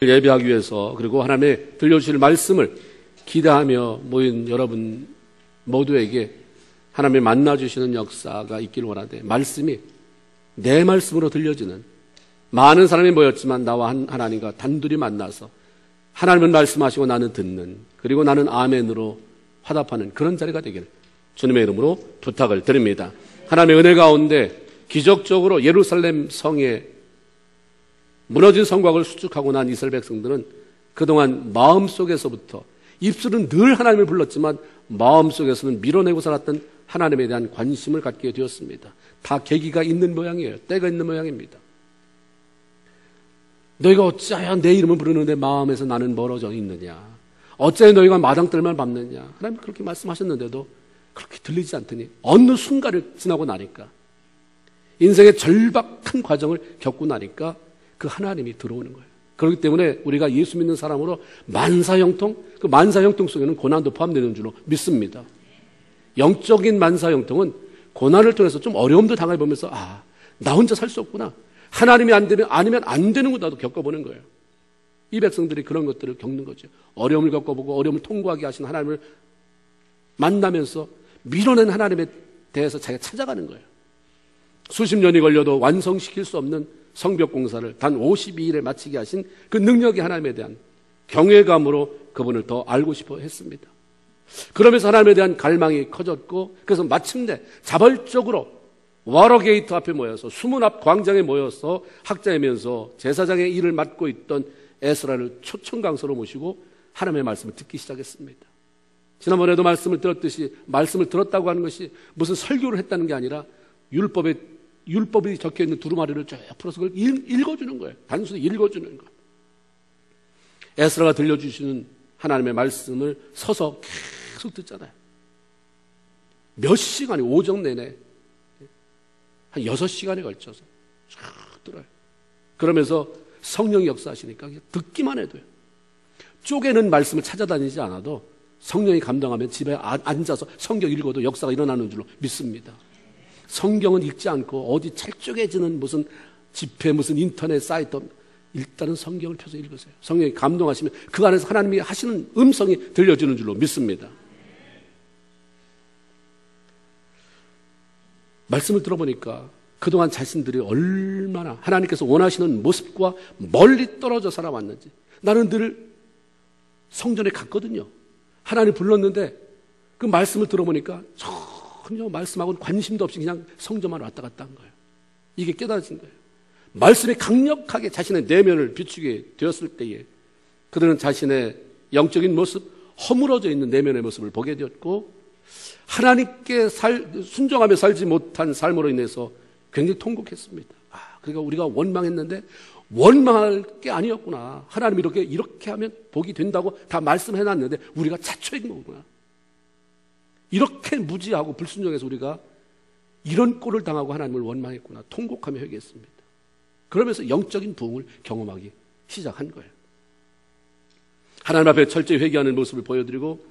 예배하기 위해서 그리고 하나님의 들려주실 말씀을 기대하며 모인 여러분 모두에게 하나님의 만나주시는 역사가 있기를 원하되, 말씀이 내 말씀으로 들려지는, 많은 사람이 모였지만 나와 하나님과 단둘이 만나서 하나님은 말씀하시고 나는 듣는, 그리고 나는 아멘으로 화답하는 그런 자리가 되기를 주님의 이름으로 부탁을 드립니다. 하나님의 은혜 가운데 기적적으로 예루살렘 성에 무너진 성곽을 수축하고 난 이스라엘 백성들은 그동안 마음속에서부터, 입술은 늘 하나님을 불렀지만 마음속에서는 밀어내고 살았던 하나님에 대한 관심을 갖게 되었습니다. 다 계기가 있는 모양이에요. 때가 있는 모양입니다. 너희가 어찌하여 내 이름을 부르는데 마음에서 나는 멀어져 있느냐, 어찌하여 너희가 마당들만 밟느냐. 하나님 그렇게 말씀하셨는데도 그렇게 들리지 않더니 어느 순간을 지나고 나니까, 인생의 절박한 과정을 겪고 나니까 그 하나님이 들어오는 거예요. 그렇기 때문에 우리가 예수 믿는 사람으로 만사형통, 그 만사형통 속에는 고난도 포함되는 줄로 믿습니다. 영적인 만사형통은 고난을 통해서 좀 어려움도 당해보면서 나 혼자 살 수 없구나, 하나님이 아니면 안 되는구나도 겪어보는 거예요. 이 백성들이 그런 것들을 겪는 거죠. 어려움을 겪어보고 어려움을 통과하게 하신 하나님을 만나면서 밀어낸 하나님에 대해서 자기가 찾아가는 거예요. 수십 년이 걸려도 완성시킬 수 없는 성벽 공사를 단 52일에 마치게 하신 그 능력이 하나님에 대한 경외감으로 그분을 더 알고 싶어 했습니다. 그러면서 하나님에 대한 갈망이 커졌고, 그래서 마침내 자발적으로 와러게이트 앞에 모여서, 수문 앞 광장에 모여서 학자이면서 제사장의 일을 맡고 있던 에스라를 초청 강사로 모시고 하나님의 말씀을 듣기 시작했습니다. 지난번에도 말씀을 들었듯이, 말씀을 들었다고 하는 것이 무슨 설교를 했다는 게 아니라 율법이 적혀있는 두루마리를 쭉 풀어서 그걸 읽어주는 거예요. 단순히 읽어주는 거예요. 에스라가 들려주시는 하나님의 말씀을 서서 계속 듣잖아요. 몇 시간이, 오정 내내 한 6시간에 걸쳐서 쫙 들어요. 그러면서 성령이 역사하시니까 그냥 듣기만 해도요, 쪼개는 말씀을 찾아다니지 않아도 성령이 감동하면 집에 앉아서 성경 읽어도 역사가 일어나는 줄로 믿습니다. 성경은 읽지 않고 어디 책 쪼개지는 무슨 집회, 무슨 인터넷 사이트, 일단은 성경을 펴서 읽으세요. 성령이 감동하시면 그 안에서 하나님이 하시는 음성이 들려지는 줄로 믿습니다. 말씀을 들어보니까 그동안 자신들이 얼마나 하나님께서 원하시는 모습과 멀리 떨어져 살아왔는지. 나는 늘 성전에 갔거든요. 하나님 불렀는데 그 말씀을 들어보니까 전혀 말씀하고는 관심도 없이 그냥 성전만 왔다 갔다 한 거예요. 이게 깨달아진 거예요. 말씀이 강력하게 자신의 내면을 비추게 되었을 때에 그들은 자신의 영적인 모습, 허물어져 있는 내면의 모습을 보게 되었고, 하나님께 순종하며 살지 못한 삶으로 인해서 굉장히 통곡했습니다. 그러니까 우리가 원망했는데 원망할 게 아니었구나. 하나님이 이렇게 하면 복이 된다고 다 말씀해놨는데 우리가 자초인 거구나. 이렇게 무지하고 불순종해서 우리가 이런 꼴을 당하고 하나님을 원망했구나. 통곡하며 회개했습니다. 그러면서 영적인 부흥을 경험하기 시작한 거예요. 하나님 앞에 철저히 회개하는 모습을 보여드리고,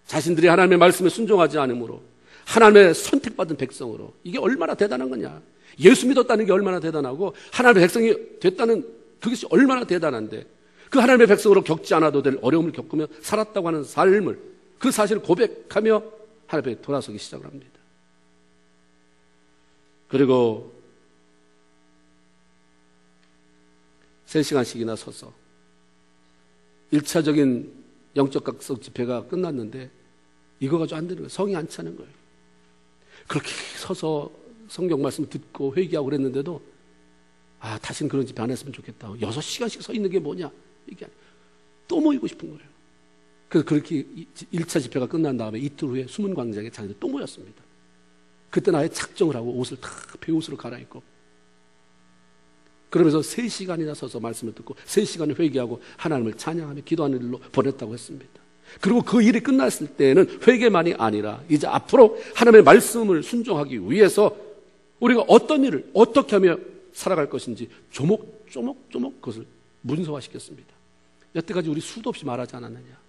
자신들이 하나님의 말씀에 순종하지 않으므로 하나님의 선택받은 백성으로, 이게 얼마나 대단한 거냐. 예수 믿었다는 게 얼마나 대단하고 하나님의 백성이 됐다는 그것이 얼마나 대단한데, 그 하나님의 백성으로 겪지 않아도 될 어려움을 겪으며 살았다고 하는 삶을, 그 사실을 고백하며 하나님 앞에 돌아서기 시작을 합니다. 그리고 3시간씩이나 서서 1차적인 영적 각성 집회가 끝났는데 이거 가지고 안 되는 거예요. 성이 안 차는 거예요. 그렇게 서서 성경 말씀 듣고 회개하고 그랬는데도 다시는 그런 집회 안 했으면 좋겠다. 6시간씩 서 있는 게 뭐냐. 이게 또 모이고 싶은 거예요. 그래서 그렇게 1차 집회가 끝난 다음에 이틀 후에 수문광장에 자기들 또 모였습니다. 그때 아예 작정을 하고 옷을 다 배옷으로 갈아입고, 그러면서 3시간이나 서서 말씀을 듣고 3시간을 회개하고 하나님을 찬양하며 기도하는 일로 보냈다고 했습니다. 그리고 그 일이 끝났을 때에는 회개만이 아니라 이제 앞으로 하나님의 말씀을 순종하기 위해서 우리가 어떤 일을 어떻게 하며 살아갈 것인지 조목조목 그것을 문서화시켰습니다. 여태까지 우리 수도 없이 말하지 않았느냐.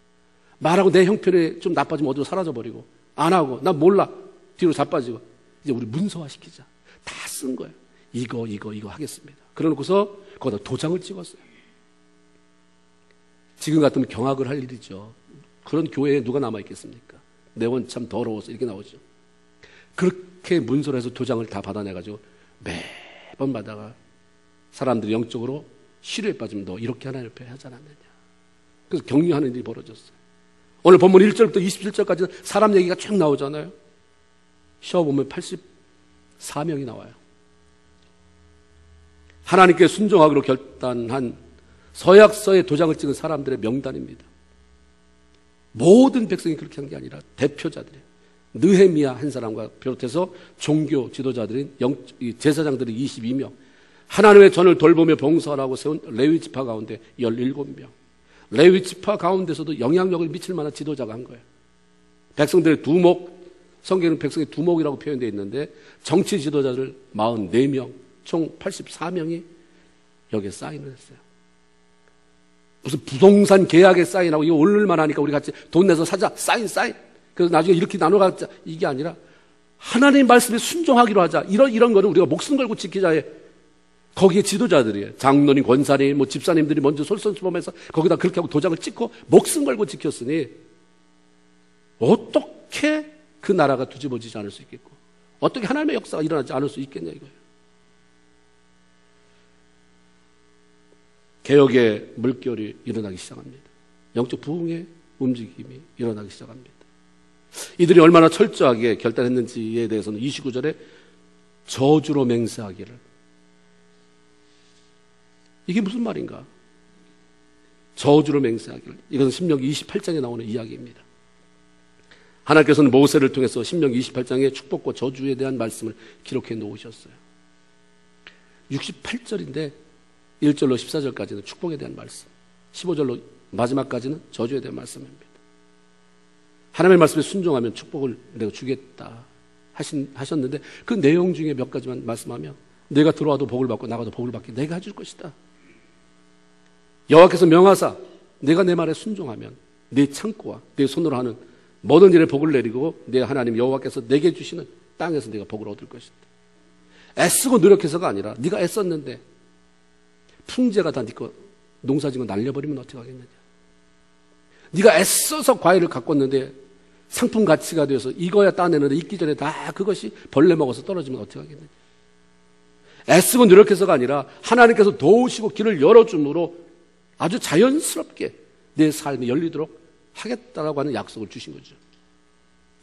말하고 내 형편이 좀 나빠지면 어디로 사라져버리고, 안 하고 난 몰라 뒤로 자빠지고, 이제 우리 문서화시키자. 다 쓴 거예요. 이거 하겠습니다. 그러놓고서 거기다 도장을 찍었어요. 지금 같으면 경악을 할 일이죠. 그런 교회에 누가 남아있겠습니까? 내 원 참 더러워서 이렇게 나오죠. 그렇게 문서로해서 도장을 다 받아내가지고 매번 받다가 사람들이 영적으로 시류에 빠지면 너 이렇게 하나님 옆에 하지 않았느냐. 그래서 격려하는 일이 벌어졌어요. 오늘 본문 1절부터 27절까지는 사람 얘기가 쭉 나오잖아요. 쉬어보면 84명이 나와요. 하나님께 순종하기로 결단한 서약서에 도장을 찍은 사람들의 명단입니다. 모든 백성이 그렇게 한 게 아니라 대표자들이에요. 느헤미야 한 사람과 비롯해서 종교 지도자들인 제사장들이 22명, 하나님의 전을 돌보며 봉사하라고 세운 레위 지파 가운데 17명, 레위 지파 가운데서도 영향력을 미칠 만한 지도자가 한 거예요. 백성들의 두목, 성경에는 백성의 두목이라고 표현되어 있는데 정치 지도자들 44명, 총 84명이 여기에 사인을 했어요. 무슨 부동산 계약에 사인하고 이거 오늘만 하니까 우리 같이 돈 내서 사자, 사인. 그래서 나중에 이렇게 나눠가자. 이게 아니라 하나님 말씀에 순종하기로 하자. 이런 거는 우리가 목숨 걸고 지키자에 거기에 지도자들이에요. 장로님, 권사님, 뭐 집사님들이 먼저 솔선수범해서 거기다 그렇게 하고 도장을 찍고 목숨 걸고 지켰으니 어떻게 그 나라가 뒤집어지지 않을 수 있겠고 어떻게 하나님의 역사가 일어나지 않을 수 있겠냐 이거예요. 개혁의 물결이 일어나기 시작합니다. 영적 부흥의 움직임이 일어나기 시작합니다. 이들이 얼마나 철저하게 결단했는지에 대해서는 29절에 저주로 맹세하기를. 이게 무슨 말인가? 저주로 맹세하기를. 이것은 신명기 28장에 나오는 이야기입니다. 하나님께서는 모세를 통해서 신명기 28장의 축복과 저주에 대한 말씀을 기록해 놓으셨어요. 68절인데 1절로 14절까지는 축복에 대한 말씀, 15절로 마지막까지는 저주에 대한 말씀입니다. 하나님의 말씀에 순종하면 축복을 내가 주겠다 하셨는데 그 내용 중에 몇 가지만 말씀하면 내가 들어와도 복을 받고 나가도 복을 받게 내가 해줄 것이다. 여호와께서 명하사 내가 내 말에 순종하면 내 창고와 내 손으로 하는 모든 일에 복을 내리고 내 하나님 여호와께서 내게 주시는 땅에서 내가 복을 얻을 것이다. 애쓰고 노력해서가 아니라 네가 애썼는데 풍제가 다 네 거 농사진 거 날려버리면 어떻게 하겠느냐. 네가 애써서 과일을 가꿨는데 상품 가치가 되어서 이거야 따내는데 익기 전에 다 그것이 벌레 먹어서 떨어지면 어떻게 하겠느냐. 애쓰고 노력해서가 아니라 하나님께서 도우시고 길을 열어줌으로 아주 자연스럽게 내 삶이 열리도록 하겠다라고 하는 약속을 주신 거죠.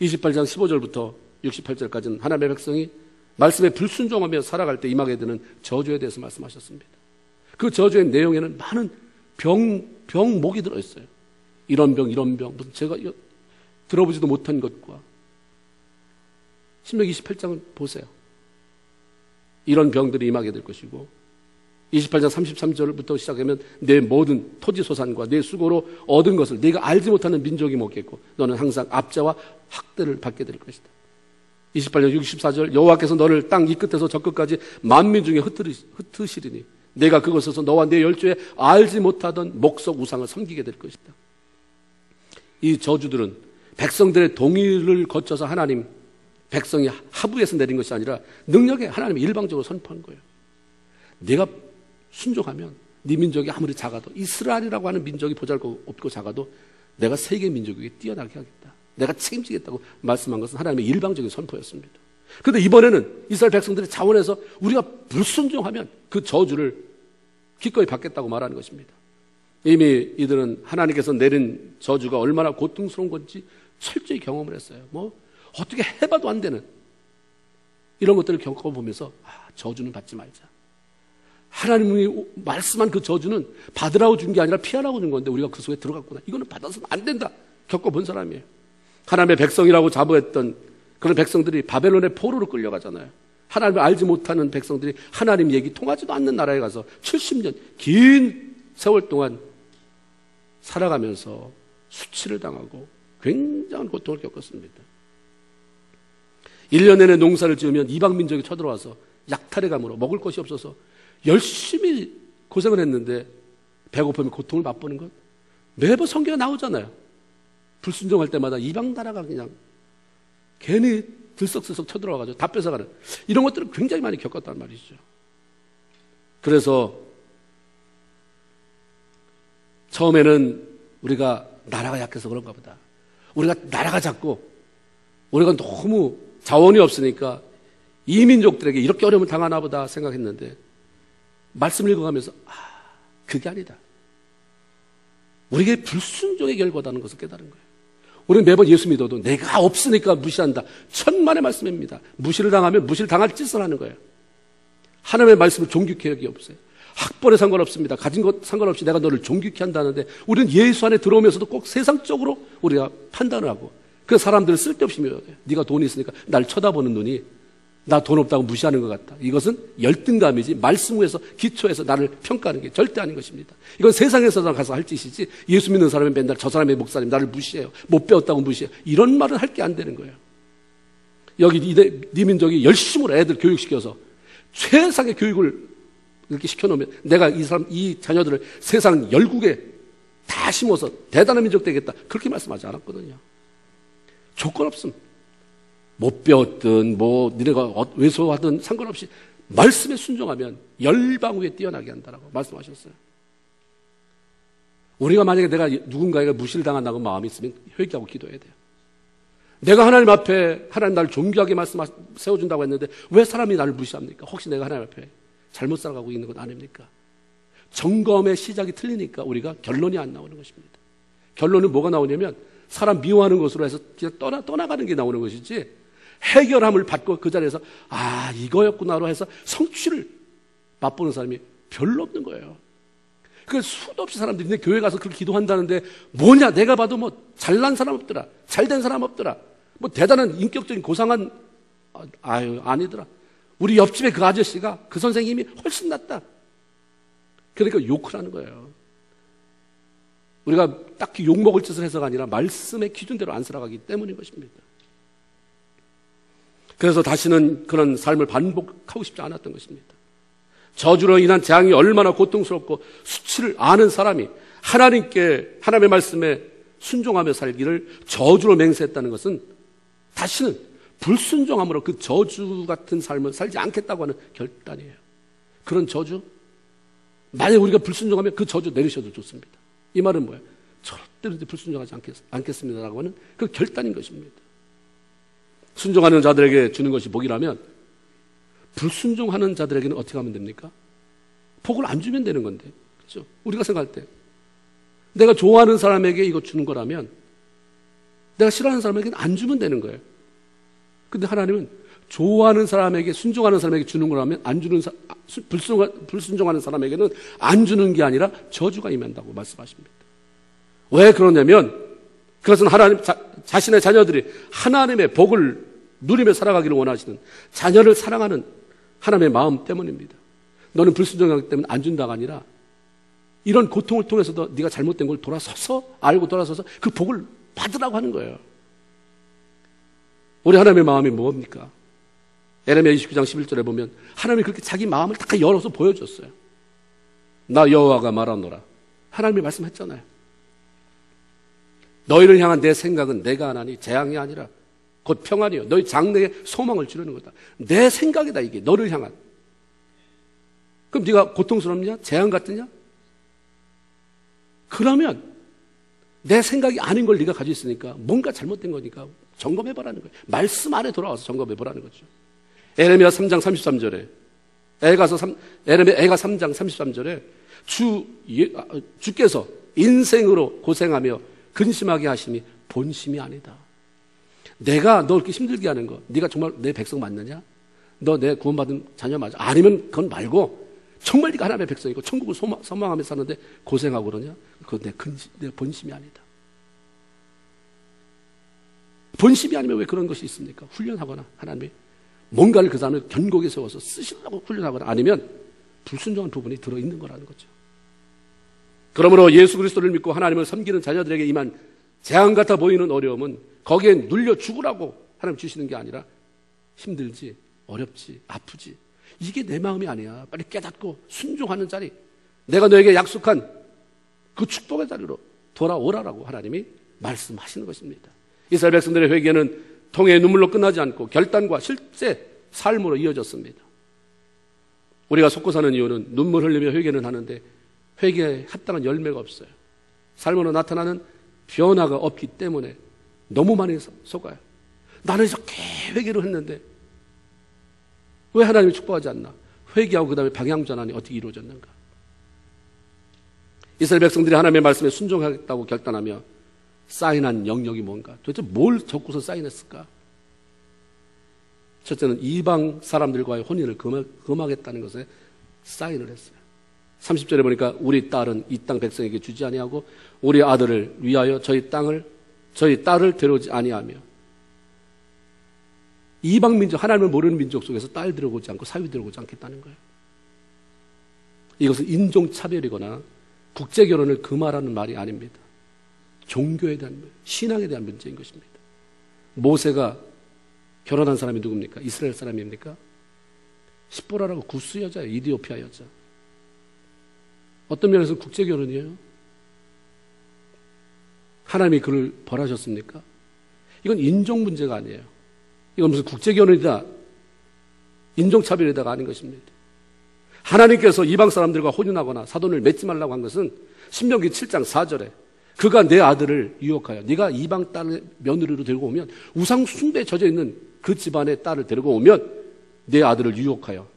28장 15절부터 68절까지는 하나님의 백성이 말씀에 불순종하며 살아갈 때 임하게 되는 저주에 대해서 말씀하셨습니다. 그 저주의 내용에는 많은 병목이 들어있어요. 이런 병, 무슨 제가 들어보지도 못한 것과 신명기 28장을 보세요. 이런 병들이 임하게 될 것이고 28장 33절부터 시작하면 내 모든 토지소산과 내 수고로 얻은 것을 네가 알지 못하는 민족이 먹겠고 너는 항상 압제와 학대를 받게 될 것이다. 28장 64절 여호와께서 너를 땅 이 끝에서 저 끝까지 만민 중에 흩으시리니 내가 그곳에서 너와 내 열조에 알지 못하던 목석 우상을 섬기게 될 것이다. 이 저주들은 백성들의 동의를 거쳐서 하나님 백성이 하부에서 내린 것이 아니라 능력에 하나님이 일방적으로 선포한 거예요. 내가 순종하면 네 민족이 아무리 작아도 이스라엘이라고 하는 민족이 보잘것없고 작아도 내가 세계 민족에게 뛰어나게 하겠다. 내가 책임지겠다고 말씀한 것은 하나님의 일방적인 선포였습니다. 그런데 이번에는 이스라엘 백성들의 자원에서 우리가 불순종하면 그 저주를 기꺼이 받겠다고 말하는 것입니다. 이미 이들은 하나님께서 내린 저주가 얼마나 고통스러운 건지 철저히 경험을 했어요. 어떻게 해봐도 안 되는 이런 것들을 겪어보면서 저주는 받지 말자. 하나님이 말씀한 그 저주는 받으라고 준 게 아니라 피하라고 준 건데 우리가 그 속에 들어갔구나. 이거는 받아서는 안 된다. 겪어본 사람이에요. 하나님의 백성이라고 자부했던 그런 백성들이 바벨론의 포로로 끌려가잖아요. 하나님을 알지 못하는 백성들이 하나님 얘기 통하지도 않는 나라에 가서 70년 긴 세월 동안 살아가면서 수치를 당하고 굉장한 고통을 겪었습니다. 1년 내내 농사를 지으면 이방 민족이 쳐들어와서 약탈의 감으로 먹을 것이 없어서 열심히 고생을 했는데 배고프면 고통을 맛보는 것 매번 성경에 나오잖아요. 불순종할 때마다 이방 나라가 그냥 괜히 들썩들썩 쳐들어와가지고 다 뺏어가는 이런 것들을 굉장히 많이 겪었단 말이죠. 그래서 처음에는 우리가 나라가 약해서 그런가 보다. 우리가 나라가 작고 우리가 너무 자원이 없으니까 이민족들에게 이렇게 어려움을 당하나 보다 생각했는데 말씀을 읽어가면서 그게 아니다. 우리에게 불순종의 결과다는 것을 깨달은 거예요. 우리는 매번 예수 믿어도 내가 없으니까 무시한다. 천만의 말씀입니다. 무시를 당하면 무시를 당할 짓을 하는 거예요. 하나님의 말씀을 존귀케 여기 없어요. 학벌에 상관없습니다. 가진 것 상관없이 내가 너를 존귀케 한다는데 우리는 예수 안에 들어오면서도 꼭 세상적으로 우리가 판단을 하고 그 사람들을 쓸데없이 밀어요. 네가 돈이 있으니까 날 쳐다보는 눈이 나 돈 없다고 무시하는 것 같다. 이것은 열등감이지 말씀에서 기초에서 나를 평가하는 게 절대 아닌 것입니다. 이건 세상에서 가서 할 짓이지 예수 믿는 사람이 맨날 저 사람의 목사님 나를 무시해요. 못 배웠다고 무시해요. 이런 말은 할 게 안 되는 거예요. 여기 네 민족이 열심으로 애들 교육시켜서 최상의 교육을 이렇게 시켜놓으면 내가 이 자녀들을 세상 열국에 다 심어서 대단한 민족 되겠다. 그렇게 말씀하지 않았거든요. 조건 없음. 못 배웠든 니네가 왜소하든 상관없이 말씀에 순종하면 열방 위에 뛰어나게 한다라고 말씀하셨어요. 우리가 만약에 내가 누군가에게 무시를 당한다고 마음이 있으면 회개하고 기도해야 돼요. 내가 하나님 앞에 하나님 나를 존귀하게 세워준다고 했는데 왜 사람이 나를 무시합니까? 혹시 내가 하나님 앞에 잘못 살아가고 있는 건 아닙니까? 점검의 시작이 틀리니까 우리가 결론이 안 나오는 것입니다. 결론은 뭐가 나오냐면 사람 미워하는 것으로 해서 그냥 떠나가는 게 나오는 것이지 해결함을 받고 그 자리에서 이거였구나로 해서 성취를 맛보는 사람이 별로 없는 거예요. 그래서 수도 없이 사람들이 내 교회 가서 그렇게 기도한다는데 뭐냐 내가 봐도 잘난 사람 없더라. 잘된 사람 없더라. 대단한 인격적인 고상한 아니더라. 우리 옆집에 그 아저씨가 그 선생님이 훨씬 낫다. 그러니까 욕을 하는 거예요. 우리가 딱히 욕먹을 짓을 해서가 아니라 말씀의 기준대로 안 살아가기 때문인 것입니다. 그래서 다시는 그런 삶을 반복하고 싶지 않았던 것입니다. 저주로 인한 재앙이 얼마나 고통스럽고 수치를 아는 사람이 하나님의 말씀에 순종하며 살기를 저주로 맹세했다는 것은 다시는 불순종함으로 그 저주 같은 삶을 살지 않겠다고 하는 결단이에요. 그런 저주, 만약 우리가 불순종하면 그 저주 내리셔도 좋습니다. 이 말은 뭐예요? 절대로 불순종하지 않겠습니다라고 하는 그 결단인 것입니다. 순종하는 자들에게 주는 것이 복이라면 불순종하는 자들에게는 어떻게 하면 됩니까? 복을 안 주면 되는 건데, 그렇죠? 우리가 생각할 때 내가 좋아하는 사람에게 이거 주는 거라면 내가 싫어하는 사람에게는 안 주면 되는 거예요. 근데 하나님은 좋아하는 사람에게 순종하는 사람에게 주는 거라면 불순종하는 사람에게는 안 주는 게 아니라 저주가 임한다고 말씀하십니다. 왜 그러냐면 그것은 하나님 자신의 자녀들이 하나님의 복을 누리며 살아가기를 원하시는 자녀를 사랑하는 하나님의 마음 때문입니다. 너는 불순종하기 때문에 안 준다가 아니라 이런 고통을 통해서도 네가 잘못된 걸 알고 돌아서서 그 복을 받으라고 하는 거예요. 우리 하나님의 마음이 뭡니까? 에레미야 29장 11절에 보면 하나님이 그렇게 자기 마음을 다 열어서 보여줬어요. 나 여호와가 말하노라. 하나님이 말씀했잖아요. 너희를 향한 내 생각은 내가 하나니 재앙이 아니라 곧 평안이요. 너희 장래에 소망을 주려는 거다. 내 생각이다 이게 너를 향한. 그럼 네가 고통스럽냐? 재앙 같으냐? 그러면 내 생각이 아닌 걸 네가 가지고 있으니까 뭔가 잘못된 거니까 점검해보라는 거예요. 말씀 안에 돌아와서 점검해보라는 거죠. 에레미야 3장 33절에 애가 3장 33절에 주께서 인생으로 고생하며 근심하게 하심이 본심이 아니다. 내가 너 이렇게 힘들게 하는 거 네가 정말 내 백성 맞느냐? 너 내 구원받은 자녀 맞아? 아니면 그건 말고 정말 네가 하나님의 백성이고 천국을 소망하며 사는데 고생하고 그러냐? 그건 내 본심이 아니다. 본심이 아니면 왜 그런 것이 있습니까? 훈련하거나 하나님이 뭔가를 그 사람을 견고하게 세워서 쓰시려고 훈련하거나 아니면 불순종한 부분이 들어있는 거라는 거죠. 그러므로 예수 그리스도를 믿고 하나님을 섬기는 자녀들에게 임한 재앙 같아 보이는 어려움은 거기에 눌려 죽으라고 하나님 주시는 게 아니라 힘들지, 어렵지, 아프지. 이게 내 마음이 아니야. 빨리 깨닫고 순종하는 자리. 내가 너에게 약속한 그 축복의 자리로 돌아오라라고 하나님이 말씀하시는 것입니다. 이스라엘 백성들의 회개는 통의 눈물로 끝나지 않고 결단과 실제 삶으로 이어졌습니다. 우리가 속고 사는 이유는 눈물 흘리며 회개는 하는데 회개에 합당한 열매가 없어요. 삶으로 나타나는 변화가 없기 때문에 너무 많이 속아요. 나는 이렇게 회개를 했는데 왜 하나님이 축복하지 않나? 회개하고 그 다음에 방향전환이 어떻게 이루어졌는가? 이스라엘 백성들이 하나님의 말씀에 순종하겠다고 결단하며 사인한 영역이 뭔가? 도대체 뭘 적고서 사인했을까? 첫째는 이방 사람들과의 혼인을 금하겠다는 것에 사인을 했어요. 30절에 보니까 우리 딸은 이 땅 백성에게 주지 아니하고 우리 아들을 위하여 저희 딸을 데려오지 아니하며, 이방 민족, 하나님을 모르는 민족 속에서 딸 데려오지 않고 사위 데려오지 않겠다는 거예요. 이것은 인종차별이거나 국제결혼을 금하라는 말이 아닙니다. 종교에 대한, 신앙에 대한 문제인 것입니다. 모세가 결혼한 사람이 누굽니까? 이스라엘 사람입니까? 십보라라고 구스 여자예요. 이디오피아 여자. 어떤 면에서 국제결혼이에요? 하나님이 그를 벌하셨습니까? 이건 인종 문제가 아니에요. 이건 무슨 국제결혼이다, 인종차별이다가 아닌 것입니다. 하나님께서 이방 사람들과 혼인하거나 사돈을 맺지 말라고 한 것은 신명기 7장 4절에 그가 내 아들을 유혹하여 네가 이방 딸을 며느리로 데리고 오면, 우상 숭배에 젖어 있는 그 집안의 딸을 데리고 오면 내 아들을 유혹하여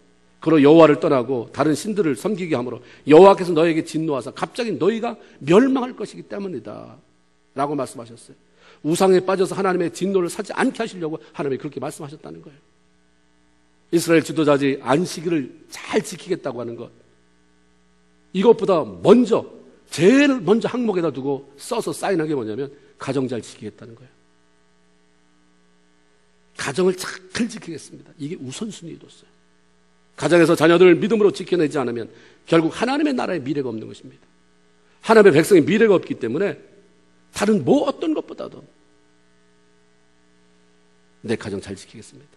그로 여호와를 떠나고 다른 신들을 섬기게 하므로 여호와께서 너에게 진노하사 갑자기 너희가 멸망할 것이기 때문이다 라고 말씀하셨어요. 우상에 빠져서 하나님의 진노를 사지 않게 하시려고 하나님이 그렇게 말씀하셨다는 거예요. 이스라엘 지도자들이 안식일을 잘 지키겠다고 하는 것, 이것보다 제일 먼저 항목에다 두고 써서 사인한 게 뭐냐면 가정 잘 지키겠다는 거예요. 가정을 잘 지키겠습니다. 이게 우선순위에 뒀어요. 가정에서 자녀들을 믿음으로 지켜내지 않으면 결국 하나님의 나라에 미래가 없는 것입니다. 하나님의 백성의 미래가 없기 때문에 다른 어떤 것보다도 내 가정 잘 지키겠습니다.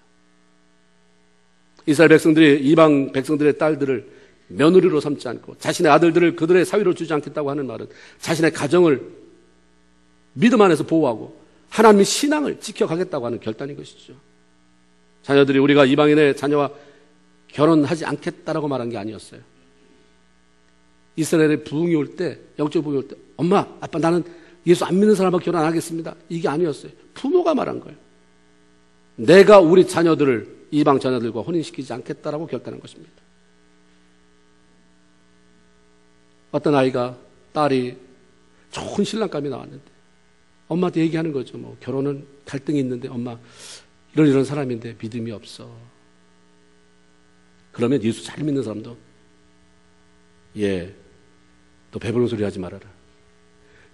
이스라엘 백성들이 이방 백성들의 딸들을 며느리로 삼지 않고 자신의 아들들을 그들의 사위로 주지 않겠다고 하는 말은 자신의 가정을 믿음 안에서 보호하고 하나님의 신앙을 지켜가겠다고 하는 결단인 것이죠. 자녀들이 우리가 이방인의 자녀와 결혼하지 않겠다라고 말한 게 아니었어요. 이스라엘의 부흥이 올 때, 영적 부흥이 올 때, 엄마, 아빠, 나는 예수 안 믿는 사람하고 결혼 안 하겠습니다. 이게 아니었어요. 부모가 말한 거예요. 내가 우리 자녀들을 이방 자녀들과 혼인시키지 않겠다라고 결단한 것입니다. 어떤 아이가, 딸이 좋은 신랑감이 나왔는데 엄마한테 얘기하는 거죠. 결혼은 갈등이 있는데 엄마, 이런 사람인데 믿음이 없어. 그러면 예수 잘 믿는 사람도, 너 배부른 소리 하지 말아라.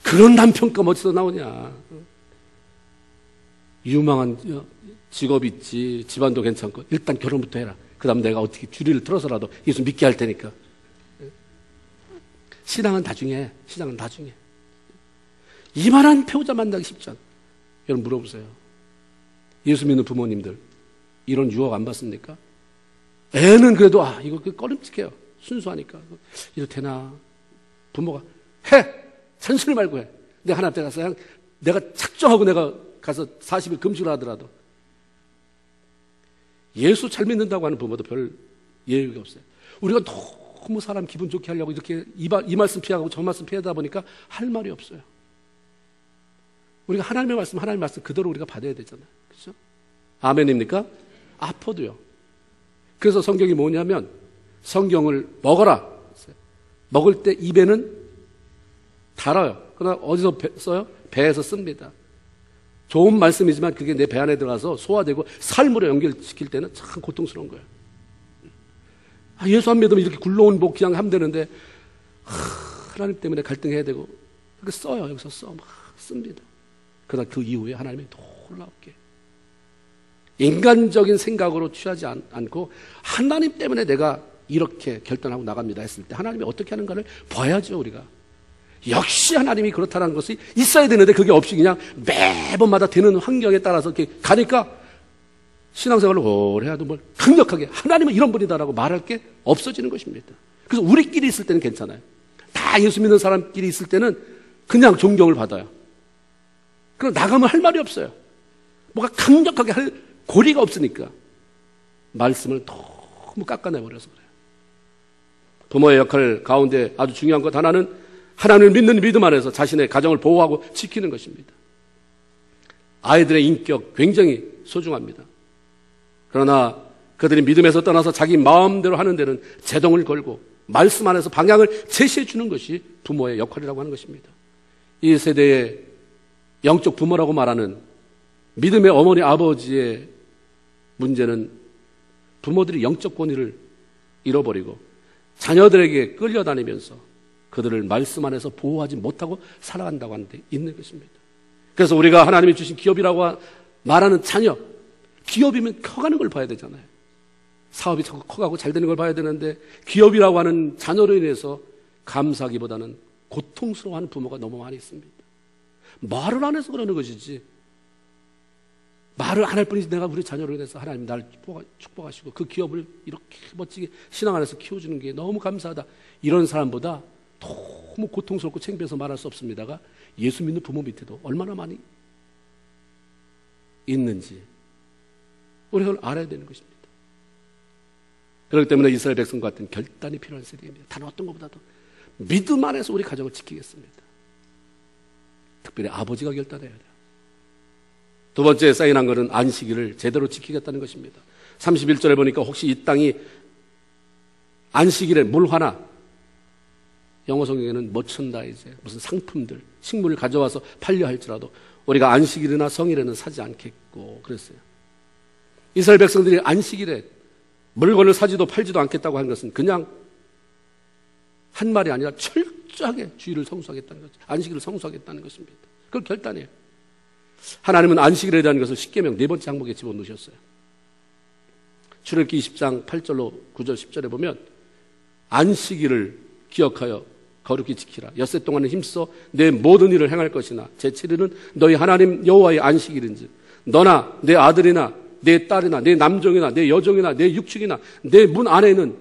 그런 남편감 어디서 나오냐. 유망한 직업 있지, 집안도 괜찮고 일단 결혼부터 해라. 그 다음 내가 어떻게 주리를 틀어서라도 예수 믿게 할 테니까. 신앙은 나중에. 이만한 배우자 만나기 쉽지 않아. 여러분 물어보세요. 예수 믿는 부모님들 이런 유혹 안 받습니까? 애는 그래도 이거 꺼림칙해요. 순수하니까. 이거 되나? 부모가 해! 잔소리 말고 해. 내가 하나님 앞에 가서 내가 작정하고 내가 가서 40일 금식을 하더라도. 예수 잘 믿는다고 하는 부모도 별 예의가 없어요. 우리가 너무 사람 기분 좋게 하려고 이렇게 이 말씀 피하고 저 말씀 피하다 보니까 할 말이 없어요. 우리가 하나님의 말씀 그대로 우리가 받아야 되잖아요. 그렇죠? 아멘입니까? 아파도요. 그래서 성경이 뭐냐면 성경을 먹어라. 먹을 때 입에는 달아요. 그러나 어디서 써요? 배에서 씁니다. 좋은 말씀이지만 그게 내 배 안에 들어가서 소화되고 삶으로 연결시킬 때는 참 고통스러운 거예요. 예수 안 믿으면 이렇게 굴러온 복 그냥 하면 되는데 하나님 때문에 갈등해야 되고 그렇게 써요. 여기서 막 씁니다. 그러나 그 이후에 하나님이 놀랍게 인간적인 생각으로 취하지 않고 하나님 때문에 내가 이렇게 결단하고 나갑니다 했을 때 하나님이 어떻게 하는가를 봐야죠. 우리가 역시 하나님이 그렇다는 것이 있어야 되는데 그게 없이 그냥 매번마다 되는 환경에 따라서 이렇게 가니까 신앙생활을 오래 해도 강력하게 하나님은 이런 분이다라고 말할 게 없어지는 것입니다. 그래서 우리끼리 있을 때는 괜찮아요. 다 예수 믿는 사람끼리 있을 때는 그냥 존경을 받아요. 그럼 나가면 할 말이 없어요. 뭐가 강력하게 할 고리가 없으니까 말씀을 너무 깎아내버려서 그래요. 부모의 역할 가운데 아주 중요한 것 하나는 하나님을 믿는 믿음 안에서 자신의 가정을 보호하고 지키는 것입니다. 아이들의 인격 굉장히 소중합니다. 그러나 그들이 믿음에서 떠나서 자기 마음대로 하는 데는 제동을 걸고 말씀 안에서 방향을 제시해 주는 것이 부모의 역할이라고 하는 것입니다. 이 세대의 영적 부모라고 말하는 믿음의 어머니 아버지의 문제는 부모들이 영적 권위를 잃어버리고 자녀들에게 끌려다니면서 그들을 말씀 안에서 보호하지 못하고 살아간다고 하는 데 있는 것입니다. 그래서 우리가 하나님이 주신 기업이라고 말하는 자녀, 기업이면 커가는 걸 봐야 되잖아요. 사업이 자꾸 커가고 잘 되는 걸 봐야 되는데 기업이라고 하는 자녀로 인해서 감사하기보다는 고통스러워하는 부모가 너무 많이 있습니다. 말을 안 해서 그러는 것이지, 말을 안 할 뿐이지 내가 우리 자녀로 인해서 하나님 나를 축복하시고 그 기업을 이렇게 멋지게 신앙 안에서 키워주는 게 너무 감사하다, 이런 사람보다 너무 고통스럽고 창피해서 말할 수 없습니다가 예수 믿는 부모 밑에도 얼마나 많이 있는지 우리가 그걸 알아야 되는 것입니다. 그렇기 때문에 이스라엘 백성 같은 결단이 필요한 세대입니다. 다른 어떤 것보다도 믿음 안에서 우리 가정을 지키겠습니다. 특별히 아버지가 결단해야 돼요. 두 번째 사인한 것은 안식일을 제대로 지키겠다는 것입니다. 31절에 보니까 혹시 이 땅이 안식일에 물 하나, 영어 성경에는 머천다이즈, 무슨 상품들, 식물을 가져와서 팔려 할지라도 우리가 안식일이나 성일에는 사지 않겠고 그랬어요. 이스라엘 백성들이 안식일에 물건을 사지도 팔지도 않겠다고 하는 것은 그냥 한 말이 아니라 철저하게 주의를 성수하겠다는 거죠. 안식일을 성수하겠다는 것입니다. 그걸 결단해요. 하나님은 안식일에 대한 것을 십계명 4번째 항목에 집어넣으셨어요. 출애굽기 20장 8절로 9절 10절에 보면 안식일을 기억하여 거룩히 지키라. 엿새 동안은 힘써 내 모든 일을 행할 것이나 제7일은 너희 하나님 여호와의 안식일인즉 너나 내 아들이나 내 딸이나 내 남종이나 내 여종이나 내 육축이나 내 문 안에는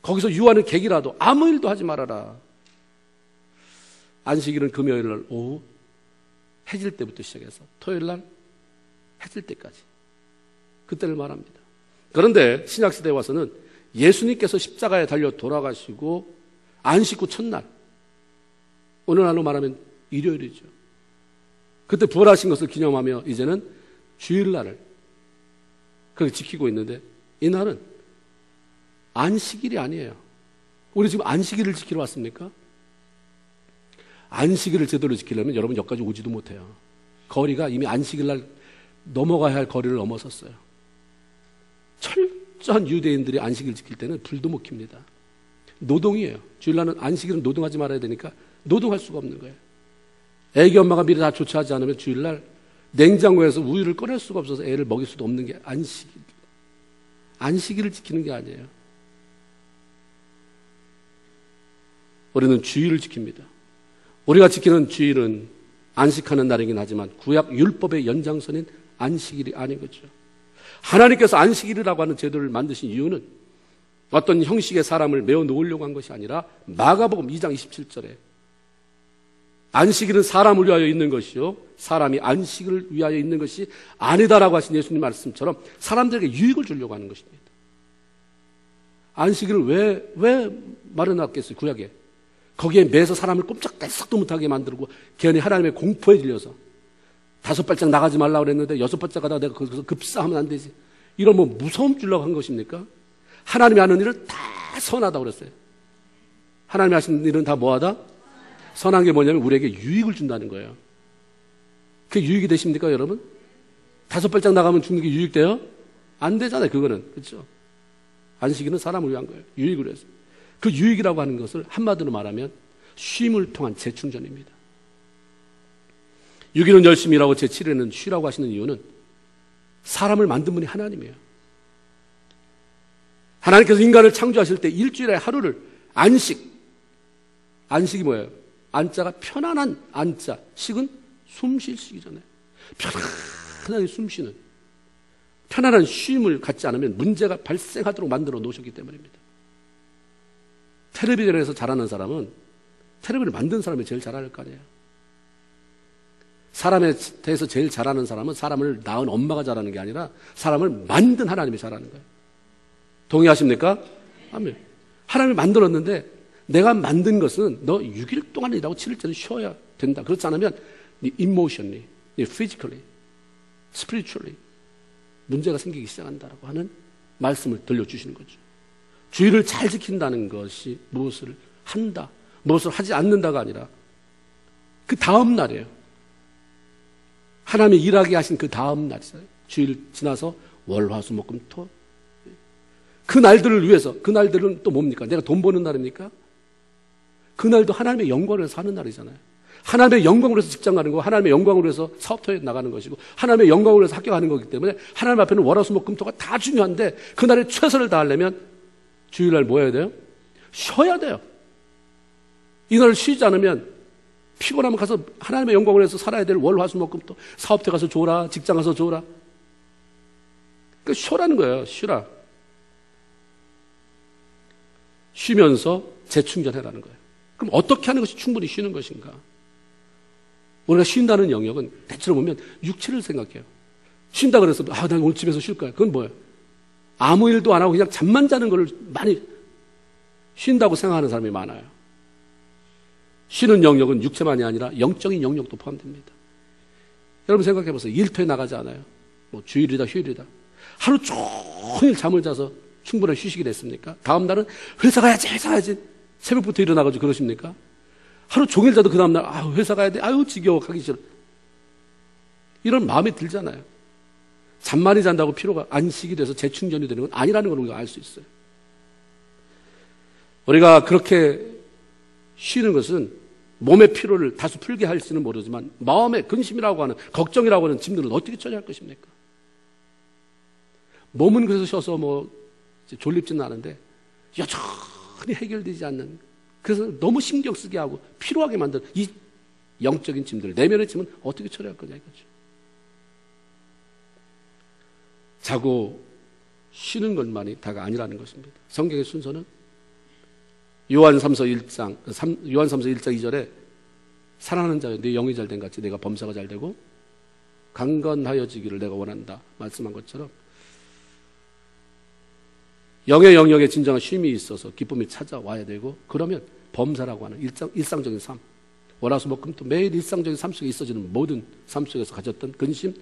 거기서 유하는 객이라도 아무 일도 하지 말아라. 안식일은 금요일 날 오후 해질 때부터 시작해서 토요일 날 해질 때까지 그때를 말합니다. 그런데 신약시대에 와서는 예수님께서 십자가에 달려 돌아가시고 안식 후 첫날, 오늘날로 말하면 일요일이죠. 그때 부활하신 것을 기념하며 이제는 주일날을 그렇게 지키고 있는데 이 날은 안식일이 아니에요. 우리 지금 안식일을 지키러 왔습니까? 안식일을 제대로 지키려면 여러분 여기까지 오지도 못해요. 거리가 이미 안식일날 넘어가야 할 거리를 넘어섰어요. 철저한 유대인들이 안식일 지킬 때는 불도 못 켭니다. 노동이에요. 주일날은 안식일은 노동하지 말아야 되니까 노동할 수가 없는 거예요. 애기 엄마가 미리 다 조치하지 않으면 주일날 냉장고에서 우유를 꺼낼 수가 없어서 애를 먹일 수도 없는 게 안식일. 안식일을 지키는 게 아니에요. 우리는 주일을 지킵니다. 우리가 지키는 주일은 안식하는 날이긴 하지만 구약 율법의 연장선인 안식일이 아닌 거죠. 하나님께서 안식일이라고 하는 제도를 만드신 이유는 어떤 형식의 사람을 메워 놓으려고 한 것이 아니라 마가복음 2장 27절에 안식일은 사람을 위하여 있는 것이요 사람이 안식을 위하여 있는 것이 아니다라고 하신 예수님 말씀처럼 사람들에게 유익을 주려고 하는 것입니다. 안식일을 왜 마련했겠어요? 구약에. 거기에 매서 사람을 꼼짝달싹도 못하게 만들고 괜히 하나님의 공포에 질려서 5발짝 나가지 말라고 그랬는데 6발짝 가다가 내가 거기서 급사하면 안 되지. 이런 뭐 무서움 주려고 한 것입니까? 하나님이 하는 일을 다 선하다고 그랬어요. 하나님이 하시는 일은 다 뭐하다? 선한 게 뭐냐면 우리에게 유익을 준다는 거예요. 그게 유익이 되십니까, 여러분? 5발짝 나가면 죽는 게 유익돼요? 안 되잖아요, 그거는. 그렇죠? 안식일은 사람을 위한 거예요. 유익을 해서. 그 유익이라고 하는 것을 한마디로 말하면 쉼을 통한 재충전입니다. 6일은 열심히 일하고 제7일은 쉬라고 하시는 이유는 사람을 만든 분이 하나님이에요. 하나님께서 인간을 창조하실 때 일주일에 하루를 안식이 뭐예요? 안자가 편안한 안자, 식은 숨 쉴 식이잖아요. 편안하게 숨 쉬는 편안한 쉼을 갖지 않으면 문제가 발생하도록 만들어 놓으셨기 때문입니다. 텔레비전에서 잘하는 사람은 텔레비전을 만든 사람이 제일 잘할 거 아니에요. 사람에 대해서 제일 잘하는 사람은 사람을 낳은 엄마가 잘하는 게 아니라 사람을 만든 하나님이 잘하는 거예요. 동의하십니까? 아멘. 하나님이 만들었는데 내가 만든 것은 너 6일 동안 일하고 7일째는 쉬어야 된다. 그렇지 않으면 네 emotionally, 네 physically, spiritually 문제가 생기기 시작한다라고 하는 말씀을 들려주시는 거죠. 주의를 잘 지킨다는 것이 무엇을 한다, 무엇을 하지 않는다가 아니라 그 다음 날이에요. 하나님이 일하게 하신 그 다음 날이잖아요. 주일 지나서 월, 화, 수, 목, 금, 토. 그 날들을 위해서, 그 날들은 또 뭡니까? 내가 돈 버는 날입니까? 그 날도 하나님의 영광을 위해서 하는 날이잖아요. 하나님의 영광을 위해서 직장 가는 거고, 하나님의 영광을 위해서 사업터에 나가는 것이고, 하나님의 영광을 위해서 학교 가는 거기 때문에 하나님 앞에는 월, 화, 수, 목, 금, 토가 다 중요한데 그날에 최선을 다하려면 주일날 뭐 해야 돼요? 쉬어야 돼요. 이날 쉬지 않으면 피곤하면 가서 하나님의 영광을 위해서 살아야 될 월, 화, 수, 목, 금, 토. 사업터 가서 줘라, 직장 가서 줘라. 그 쉬라는 거예요. 쉬라. 쉬면서 재충전해라는 거예요. 그럼 어떻게 하는 것이 충분히 쉬는 것인가? 우리가 쉰다는 영역은 대체로 보면 육체를 생각해요. 쉰다 그래서 나 오늘 집에서 쉴 거야. 그건 뭐예요? 아무 일도 안 하고 그냥 잠만 자는 걸 많이 쉰다고 생각하는 사람이 많아요. 쉬는 영역은 육체만이 아니라 영적인 영역도 포함됩니다. 여러분 생각해 보세요. 일터에 나가지 않아요. 뭐 주일이다 휴일이다. 하루 종일 잠을 자서 충분한 휴식이 됐습니까? 다음 날은 회사 가야지. 새벽부터 일어나가지고 그러십니까? 하루 종일 자도 그 다음날 회사 가야 돼. 지겨워 가기 싫어. 이런 마음이 들잖아요. 잠 많이 잔다고 피로가 안식이 돼서 재충전이 되는 건 아니라는 걸 우리가 알 수 있어요. 우리가 그렇게 쉬는 것은 몸의 피로를 다소 풀게 할지는 모르지만 마음의 근심이라고 하는 걱정이라고 하는 짐들은 어떻게 처리할 것입니까? 몸은 그래서 쉬어서 뭐 졸립지는 않은데 여전히 해결되지 않는, 그래서 너무 신경 쓰게 하고 피로하게 만든 이 영적인 짐들, 내면의 짐은 어떻게 처리할 거냐 이거죠. 자고 쉬는 것만이 다가 아니라는 것입니다. 성경의 순서는 요한 3서 1장 2절에 사랑하는 자여 네 영이 잘된 같이 내가 범사가 잘되고 강건하여지기를 내가 원한다 말씀한 것처럼 영의 영역에 진정한 쉼이 있어서 기쁨이 찾아와야 되고, 그러면 범사라고 하는 일상적인 삶, 월화수목금토 매일 일상적인 삶 속에 있어지는 모든 삶 속에서 가졌던 근심,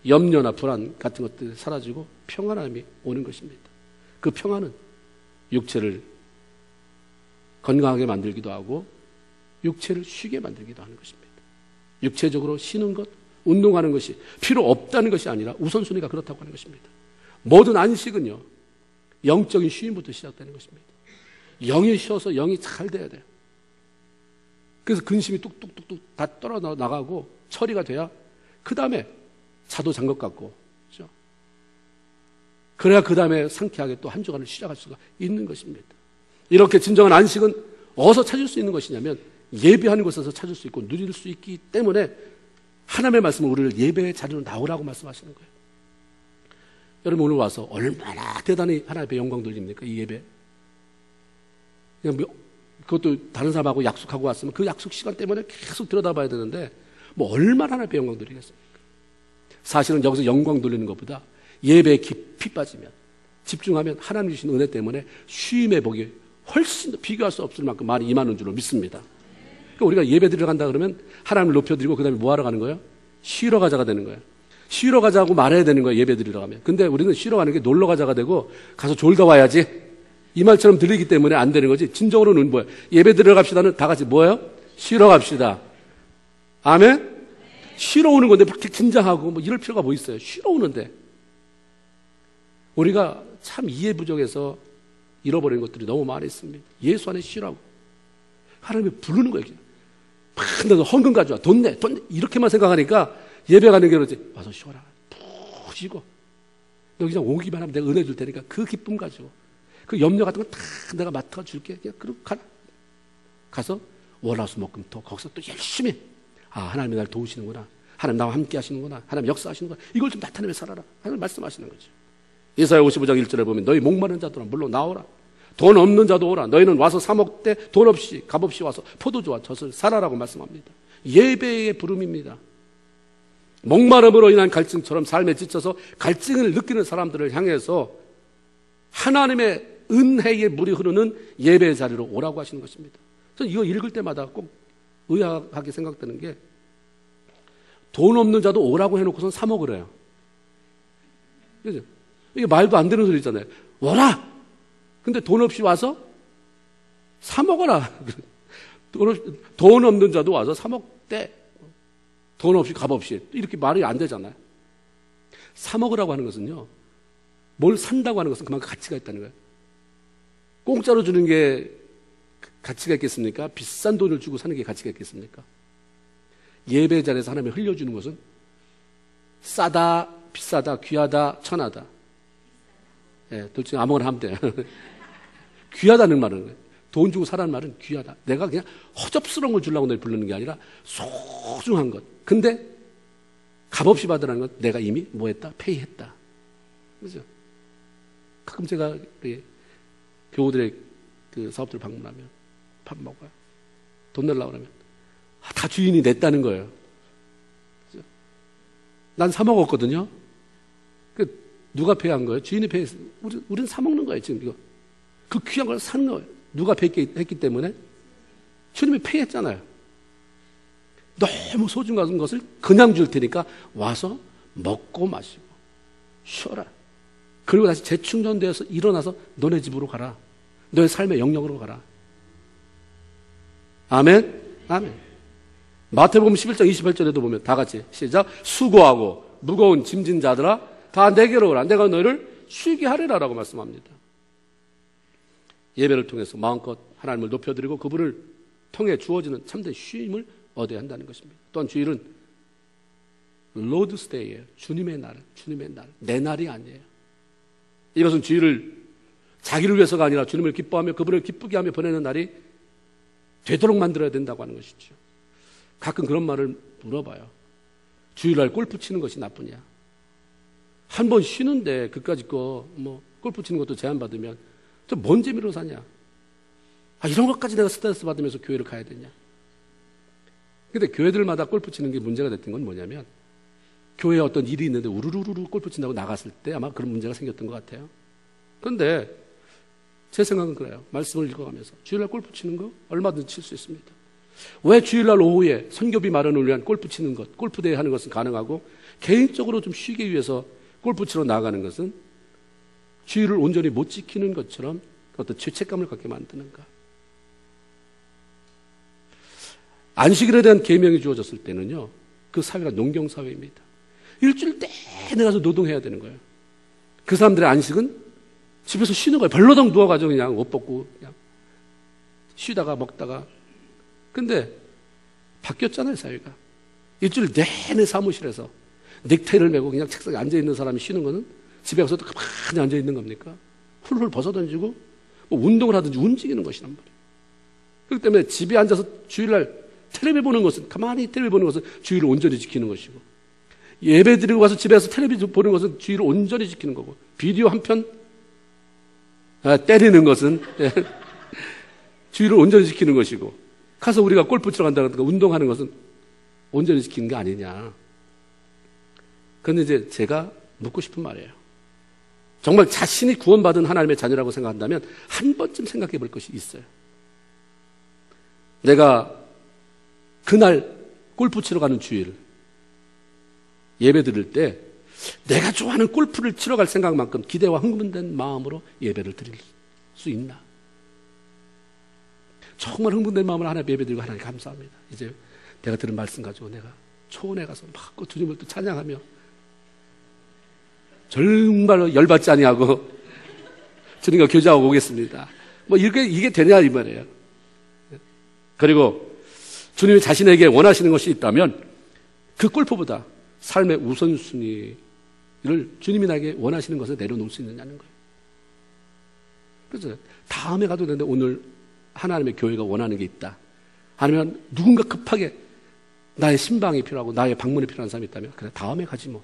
염려나 불안 같은 것들이 사라지고 평안함이 오는 것입니다. 그 평안은 육체를 건강하게 만들기도 하고 육체를 쉬게 만들기도 하는 것입니다. 육체적으로 쉬는 것, 운동하는 것이 필요 없다는 것이 아니라 우선순위가 그렇다고 하는 것입니다. 모든 안식은요, 영적인 쉼부터 시작되는 것입니다. 영이 쉬어서 영이 잘 돼야 돼요. 그래서 근심이 뚝뚝뚝뚝 다 떨어나가고 처리가 돼야 그 다음에 차도 잔 것 같고, 그렇죠? 그래야 그 다음에 상쾌하게 또 한 주간을 시작할 수가 있는 것입니다. 이렇게 진정한 안식은 어디서 찾을 수 있는 것이냐면 예배하는 곳에서 찾을 수 있고 누릴 수 있기 때문에 하나님의 말씀은 우리를 예배의 자리로 나오라고 말씀하시는 거예요. 여러분 오늘 와서 얼마나 대단히 하나님 앞에 영광 돌립니까? 이 예배. 그냥 그것도 다른 사람하고 약속하고 왔으면 그 약속 시간 때문에 계속 들여다봐야 되는데 뭐 얼마나 하나님 앞에 영광 돌리겠습니까? 사실은 여기서 영광 돌리는 것보다 예배에 깊이 빠지면, 집중하면 하나님 주신 은혜 때문에 쉼의 복이 훨씬 더 비교할 수 없을 만큼 많이 임하는 줄로 믿습니다. 그러니까 우리가 예배 드리러 간다 그러면 하나님을 높여드리고 그 다음에 뭐 하러 가는 거예요? 쉬러 가자가 되는 거예요. 쉬러 가자고 말해야 되는 거예요. 예배 드리러 가면. 근데 우리는 쉬러 가는 게 놀러 가자가 되고 가서 졸다 와야지 이 말처럼 들리기 때문에 안 되는 거지. 진정으로는 뭐예요? 예배 드리러 갑시다는 다 같이 뭐예요? 쉬러 갑시다. 아멘? 쉬러 오는 건데 그렇게 긴장하고 뭐 이럴 필요가 뭐 있어요? 쉬러 오는데. 우리가 참 이해 부족해서 잃어버린 것들이 너무 많이 있습니다. 예수 안에 쉬라고. 하나님이 부르는 거예요. 너 헌금 가져와. 돈 내. 이렇게만 생각하니까 예배 가는 게 그러지. 와서 쉬어라. 푹 쉬고. 너 그냥 오기만 하면 내가 은혜 줄 테니까 그 기쁨 가지고. 그 염려 같은 거 다 내가 맡아 줄게. 그냥 그러고 가서 월화수목금토 거기서 또 열심히 하나님이 날 도우시는구나. 하나님 나와 함께 하시는구나. 하나님 역사하시는구나. 이걸 좀 나타내며 살아라. 하나님 말씀하시는 거죠. 이사야 55장 1절에 보면 너희 목마른 자들아 물론 나오라. 돈 없는 자도 오라. 너희는 와서 사 먹되 돈 없이 값없이 와서 포도주와 젖을 사라라고 말씀합니다. 예배의 부름입니다. 목마름으로 인한 갈증처럼 삶에 지쳐서 갈증을 느끼는 사람들을 향해서 하나님의 은혜의 물이 흐르는 예배의 자리로 오라고 하시는 것입니다. 저는 이거 읽을 때마다 꼭 의아하게 생각되는 게 돈 없는 자도 오라고 해놓고선 사 먹으래요. 그죠? 이게 말도 안 되는 소리잖아요. 오라! 근데 돈 없이 와서 사 먹어라. 돈 없는 자도 와서 사 먹대. 돈 없이 값 없이. 이렇게 말이 안 되잖아요. 사 먹으라고 하는 것은요, 뭘 산다고 하는 것은 그만큼 가치가 있다는 거예요. 공짜로 주는 게 가치가 있겠습니까? 비싼 돈을 주고 사는 게 가치가 있겠습니까? 예배 자리에서 하나님이 흘려주는 것은 싸다, 비싸다, 귀하다, 천하다. 예, 둘 중에 아무거나 하면 돼요. 귀하다는 말은, 돈 주고 사라는 말은 귀하다. 내가 그냥 허접스러운 걸 주려고 널 부르는 게 아니라 소중한 것. 근데 값없이 받으라는 건 내가 이미 뭐 했다? 페이했다. 그죠? 가끔 제가 우리 교우들의 그 사업들 방문하면 밥 먹어요. 돈 내려고 그러면 다 주인이 냈다는 거예요. 그죠? 난 사 먹었거든요. 그 누가 페이한 거예요? 주인이 페이했어요. 우리는 사 먹는 거예요, 지금 이거. 그 귀한 걸 사는 거예요. 누가 페이했기 때문에? 주님이 페이했잖아요. 너무 소중한 것을 그냥 줄 테니까 와서 먹고 마시고 쉬어라. 그리고 다시 재충전되어서 일어나서 너네 집으로 가라. 너의 삶의 영역으로 가라. 아멘? 아멘. 마태복음 11장 28절에도 보면 다 같이 시작. 수고하고 무거운 짐진 자들아 다 내게로 오라. 내가 너희를 쉬게 하리라라고 말씀합니다. 예배를 통해서 마음껏 하나님을 높여드리고 그분을 통해 주어지는 참된 쉼을 얻어야 한다는 것입니다. 또한 주일은 로드 스테이예요. 주님의 날, 주님의 날. 내 날이 아니에요. 이것은 주일을 자기를 위해서가 아니라 주님을 기뻐하며 그분을 기쁘게 하며 보내는 날이 되도록 만들어야 된다고 하는 것이죠. 가끔 그런 말을 물어봐요. 주일날 골프 치는 것이 나쁘냐? 한 번 쉬는데 그까짓 거 뭐 골프 치는 것도 제한받으면 또 뭔 재미로 사냐? 이런 것까지 내가 스트레스 받으면서 교회를 가야 되냐? 근데 교회들마다 골프 치는 게 문제가 됐던 건 뭐냐면 교회에 어떤 일이 있는데 우르르르 골프 친다고 나갔을 때 아마 그런 문제가 생겼던 것 같아요. 그런데 제 생각은 그래요. 말씀을 읽어가면서 주일날 골프 치는 거 얼마든지 칠 수 있습니다. 왜 주일날 오후에 선교비 마련을 위한 골프 치는 것, 골프 대회 하는 것은 가능하고 개인적으로 좀 쉬기 위해서 골프 치러 나가는 것은 주일을 온전히 못 지키는 것처럼 어떤 죄책감을 갖게 만드는가? 안식일에 대한 계명이 주어졌을 때는요, 그 사회가 농경사회입니다. 일주일 내내 가서 노동해야 되는 거예요. 그 사람들의 안식은 집에서 쉬는 거예요. 벌러덩 누워가지고 그냥 옷 벗고 그냥 쉬다가 먹다가. 근데 바뀌었잖아요, 사회가. 일주일 내내 사무실에서 넥타이를 메고 그냥 책상에 앉아있는 사람이 쉬는 거는 집에 가서도 가만히 앉아있는 겁니까? 훌훌 벗어던지고 뭐 운동을 하든지 움직이는 것이란 말이에요. 그렇기 때문에 집에 앉아서 주일날 텔레비 보는 것은, 가만히 텔레비 보는 것은 주일을 온전히 지키는 것이고, 예배 드리고 가서 집에서 텔레비 보는 것은 주일을 온전히 지키는 거고, 비디오 한 편 때리는 것은 주일을 온전히 지키는 것이고, 가서 우리가 골프 치러 간다든가 운동하는 것은 온전히 지키는 게 아니냐. 그런데 이제 제가 묻고 싶은 말이에요. 정말 자신이 구원받은 하나님의 자녀라고 생각한다면 한 번쯤 생각해 볼 것이 있어요. 내가 그날 골프 치러 가는 주일 예배 드릴 때 내가 좋아하는 골프를 치러 갈 생각만큼 기대와 흥분된 마음으로 예배를 드릴 수 있나? 정말 흥분된 마음으로 하나님 예배 드리고 하나님 감사합니다. 이제 내가 들은 말씀 가지고 내가 초원에 가서 막 주님을 또 찬양하며 정말 열받지 아니하고 주님과 교제하고 오겠습니다. 뭐 이게 되냐 이 말이에요. 그리고 주님이 자신에게 원하시는 것이 있다면 그 골프보다 삶의 우선순위를 주님이 나에게 원하시는 것을 내려놓을 수 있느냐는 거예요. 그래서 다음에 가도 되는데 오늘 하나님의 교회가 원하는 게 있다. 아니면 누군가 급하게 나의 신방이 필요하고 나의 방문이 필요한 사람이 있다면 그래 다음에 가지 뭐.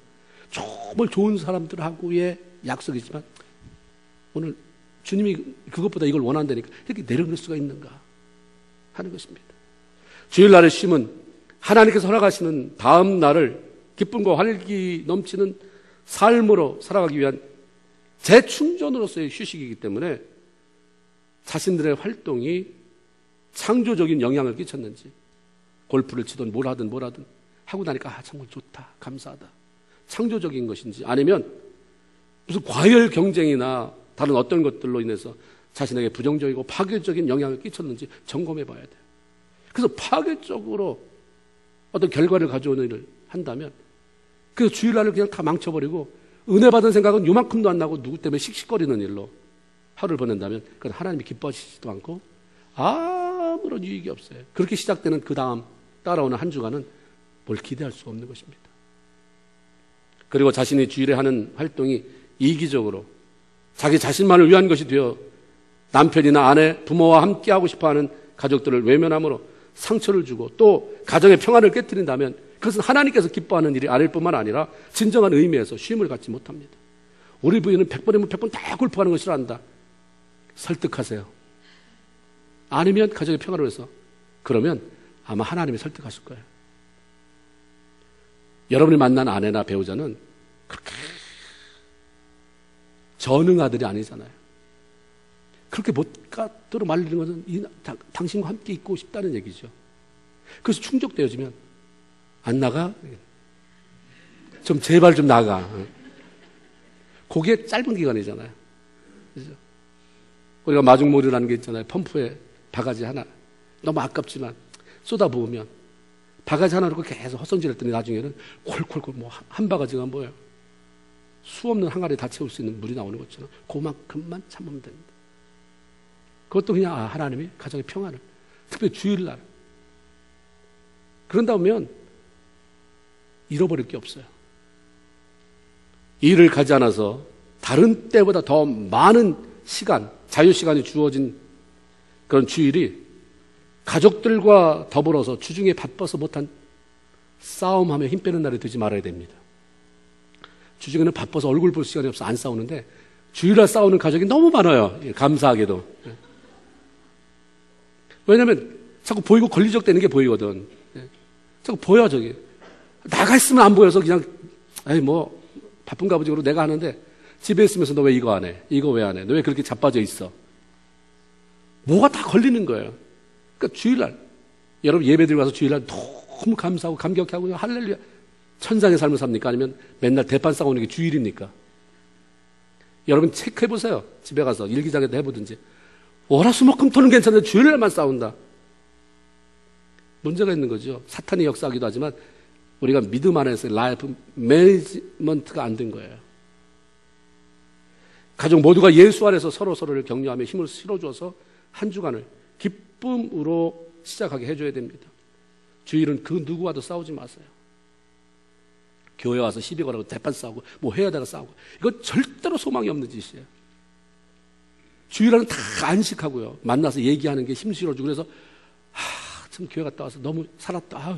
정말 좋은 사람들하고의 약속이지만 오늘 주님이 그것보다 이걸 원한다니까 이렇게 내려놓을 수가 있는가 하는 것입니다. 주일날의 쉼은 하나님께서 허락하시는 다음 날을 기쁨과 활기 넘치는 삶으로 살아가기 위한 재충전으로서의 휴식이기 때문에 자신들의 활동이 창조적인 영향을 끼쳤는지, 골프를 치든 뭘 하든 하고 나니까 정말 좋다, 감사하다, 창조적인 것인지, 아니면 무슨 과열 경쟁이나 다른 어떤 것들로 인해서 자신에게 부정적이고 파괴적인 영향을 끼쳤는지 점검해 봐야 돼요. 그래서 파괴적으로 어떤 결과를 가져오는 일을 한다면, 그래서 주일날을 그냥 다 망쳐버리고 은혜 받은 생각은 요만큼도 안 나고 누구 때문에 씩씩거리는 일로 하루를 보낸다면 그건 하나님이 기뻐하시지도 않고 아무런 유익이 없어요. 그렇게 시작되는 그 다음 따라오는 한 주간은 뭘 기대할 수 없는 것입니다. 그리고 자신이 주일에 하는 활동이 이기적으로 자기 자신만을 위한 것이 되어 남편이나 아내, 부모와 함께하고 싶어하는 가족들을 외면함으로 상처를 주고 또 가정의 평안을 깨뜨린다면 그것은 하나님께서 기뻐하는 일이 아닐 뿐만 아니라 진정한 의미에서 쉼을 갖지 못합니다. 우리 부인은 100번이면 100번 다 골프하는 걸 싫어한다. 설득하세요. 아니면 가정의 평화를 위해서. 그러면 아마 하나님이 설득하실 거예요. 여러분이 만난 아내나 배우자는 그렇게 전응아들이 아니잖아요. 그렇게 못가도록 말리는 것은 당신과 함께 있고 싶다는 얘기죠. 그래서 충족되어지면 안 나가? 좀 제발 좀 나가. 그게 짧은 기간이잖아요. 그렇죠? 우리가 마중물이라는 게 있잖아요. 펌프에 바가지 하나. 너무 아깝지만 쏟아부으면 바가지 하나 놓고 계속 헛손질 했더니 나중에는 콜콜콜 뭐 한 바가지가 뭐예요? 수 없는 항아리에 다 채울 수 있는 물이 나오는 것처럼 그만큼만 참으면 됩니다. 그것도 그냥 하나님이 가정의 평안을, 특별히 주일날 그런다 보면 잃어버릴 게 없어요. 일을 가지 않아서 다른 때보다 더 많은 시간, 자유시간이 주어진 그런 주일이 가족들과 더불어서 주중에 바빠서 못한 싸움하며 힘 빼는 날이 되지 말아야 됩니다. 주중에는 바빠서 얼굴 볼 시간이 없어 안 싸우는데 주일날 싸우는 가족이 너무 많아요. 감사하게도. 왜냐하면 자꾸 보이고 권리적 되는 게 보이거든. 자꾸 보여 저기. 나가 있으면 안 보여서 그냥 뭐 바쁜가 보지 그러고 내가 하는데 집에 있으면서 너 왜 이거 안 해? 이거 왜 안 해? 너 왜 그렇게 자빠져 있어? 뭐가 다 걸리는 거예요. 그러니까 주일날 여러분 예배드리고 가서 주일날 너무 감사하고 감격하고 할렐루야 천상의 삶을 삽니까? 아니면 맨날 대판 싸우는 게 주일입니까? 여러분 체크해 보세요. 집에 가서 일기장에도 해보든지. 월화수목금토는 괜찮은데 주일날만 싸운다. 문제가 있는 거죠. 사탄이 역사하기도 하지만 우리가 믿음 안에서 라이프 매니지먼트가 안 된 거예요. 가족 모두가 예수 안에서 서로를 격려하며 힘을 실어줘서 한 주간을 기쁨으로 시작하게 해줘야 됩니다. 주일은 그 누구와도 싸우지 마세요. 교회 와서 시비 걸고 대판 싸우고 뭐 해야다가 싸우고 이건 절대로 소망이 없는 짓이에요. 주일에는 다 안식하고요. 만나서 얘기하는 게 힘 실어주고 그래서 참 교회 갔다 와서 너무 살았다.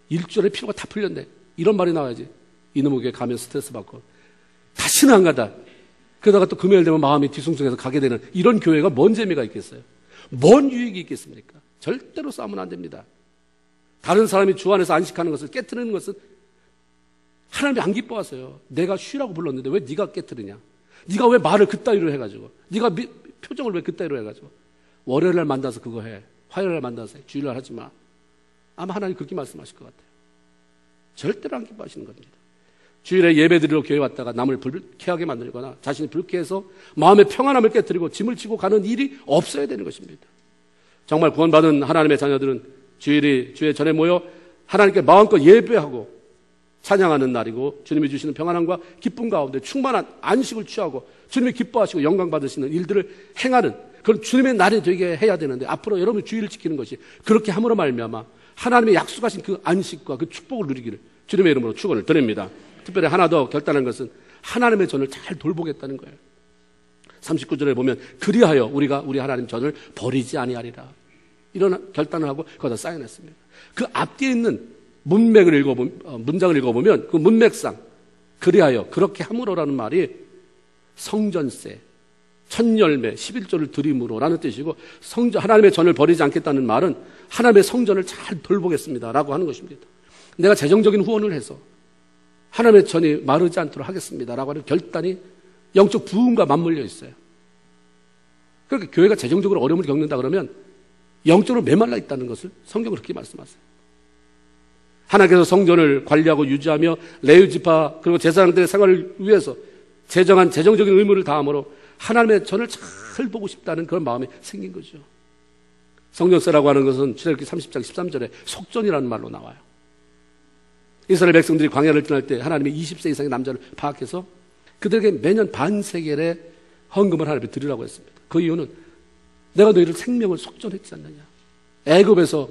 일주일에 피로가 다 풀렸네. 이런 말이 나와야지. 이놈의 교회 가면 스트레스 받고 다시는 안 가다. 그러다가 또 금요일 되면 마음이 뒤숭숭해서 가게 되는 이런 교회가 뭔 재미가 있겠어요? 뭔 유익이 있겠습니까? 절대로 싸우면 안 됩니다. 다른 사람이 주 안에서 안식하는 것을 깨트리는 것은 하나님이 안 기뻐하세요. 내가 쉬라고 불렀는데 왜 네가 깨트리냐? 네가 왜 말을 그따위로 해가지고 네가 표정을 왜 그따위로 해가지고 월요일날 만나서 그거 해. 화요일날 만나서 해. 주일날 하지 마. 아마 하나님 그렇게 말씀하실 것 같아요. 절대로 안 기뻐하시는 겁니다. 주일에 예배드리러 교회 왔다가 남을 불쾌하게 만들거나 자신이 불쾌해서 마음의 평안함을 깨뜨리고 짐을 지고 가는 일이 없어야 되는 것입니다. 정말 구원받은 하나님의 자녀들은 주의 전에 모여 하나님께 마음껏 예배하고 찬양하는 날이고 주님이 주시는 평안함과 기쁨 가운데 충만한 안식을 취하고 주님이 기뻐하시고 영광 받으시는 일들을 행하는 그런 주님의 날이 되게 해야 되는데 앞으로 여러분이 주일을 지키는 것이 그렇게 함으로 말미암아 하나님의 약속하신 그 안식과 그 축복을 누리기를 주님의 이름으로 축원을 드립니다. 특별히 하나 더 결단한 것은 하나님의 전을 잘 돌보겠다는 거예요. 39절에 보면 그리하여 우리가 우리 하나님 전을 버리지 아니하리라. 이런 결단을 하고 거기다 사인했습니다. 그 앞뒤에 있는 문장을 읽어보면 그 문맥상 그리하여 그렇게 함으로라는 말이 성전세, 천열매, 11조를 드림으로라는 뜻이고 하나님의 전을 버리지 않겠다는 말은 하나님의 성전을 잘 돌보겠습니다 라고 하는 것입니다. 내가 재정적인 후원을 해서 하나님의 전이 마르지 않도록 하겠습니다 라고 하는 결단이 영적 부흥과 맞물려 있어요. 그러니까 교회가 재정적으로 어려움을 겪는다 그러면 영적으로 메말라 있다는 것을 성경은 그렇게 말씀하세요. 하나님께서 성전을 관리하고 유지하며 레위 지파 그리고 제사장들의 생활을 위해서 제정한 재정적인 의무를 다함으로 하나님의 전을 잘 보고 싶다는 그런 마음이 생긴 거죠. 성전세라고 하는 것은 출애굽기 30장 13절에 속전이라는 말로 나와요. 이스라엘 백성들이 광야를 지날 때 하나님의 20세 이상의 남자를 파악해서 그들에게 매년 반세겔의 헌금을 하나님께 드리라고 했습니다. 그 이유는 내가 너희를 생명을 속전했지 않느냐. 애굽에서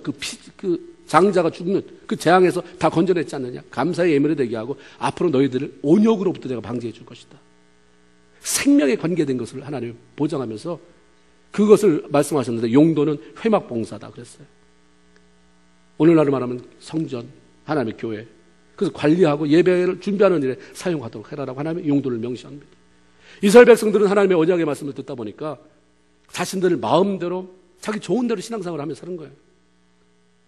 그 장자가 죽는 그 재앙에서 다 건져냈지 않느냐. 감사의 예물이 되게 하고 앞으로 너희들을 온역으로부터 내가 방지해 줄 것이다. 생명에 관계된 것을 하나님이 보장하면서 그것을 말씀하셨는데 용도는 회막봉사다 그랬어요. 오늘날로 말하면 성전, 하나님의 교회, 그래서 관리하고 예배를 준비하는 일에 사용하도록 해라라고 하나님의 용도를 명시합니다. 이스라엘 백성들은 하나님의 언약의 말씀을 듣다 보니까 자신들 마음대로 자기 좋은 대로 신앙생활을 하면서 사는 거예요.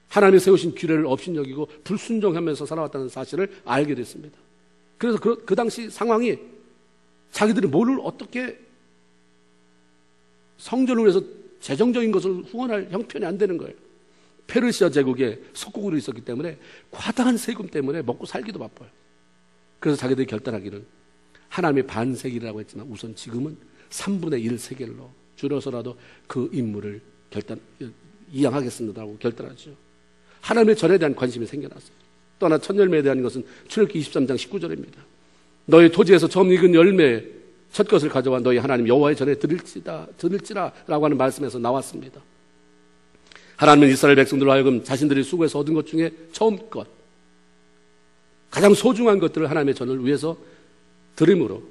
하나님이 세우신 규례를 업신여기고 불순종하면서 살아왔다는 사실을 알게 됐습니다. 그래서 그 당시 상황이 자기들이 뭐를 어떻게 성전을 위해서 재정적인 것을 후원할 형편이 안 되는 거예요. 페르시아 제국의 속국으로 있었기 때문에 과다한 세금 때문에 먹고 살기도 바빠요. 그래서 자기들이 결단하기를 하나님의 반세겔이라고 했지만 우선 지금은 3분의 1 세겔로 줄여서라도 그 임무를 이양하겠습니다라고 결단하죠. 하나님의 전에 대한 관심이 생겨났어요. 또 하나 첫 열매에 대한 것은 출애굽기 23장 19절입니다. 너희 토지에서 처음 익은 열매 첫 것을 가져와 너희 하나님 여호와의 전에 드릴지라라고 하는 말씀에서 나왔습니다. 하나님은 이스라엘 백성들로 하여금 자신들이 수고해서 얻은 것 중에 처음 것, 가장 소중한 것들을 하나님의 전을 위해서 드림으로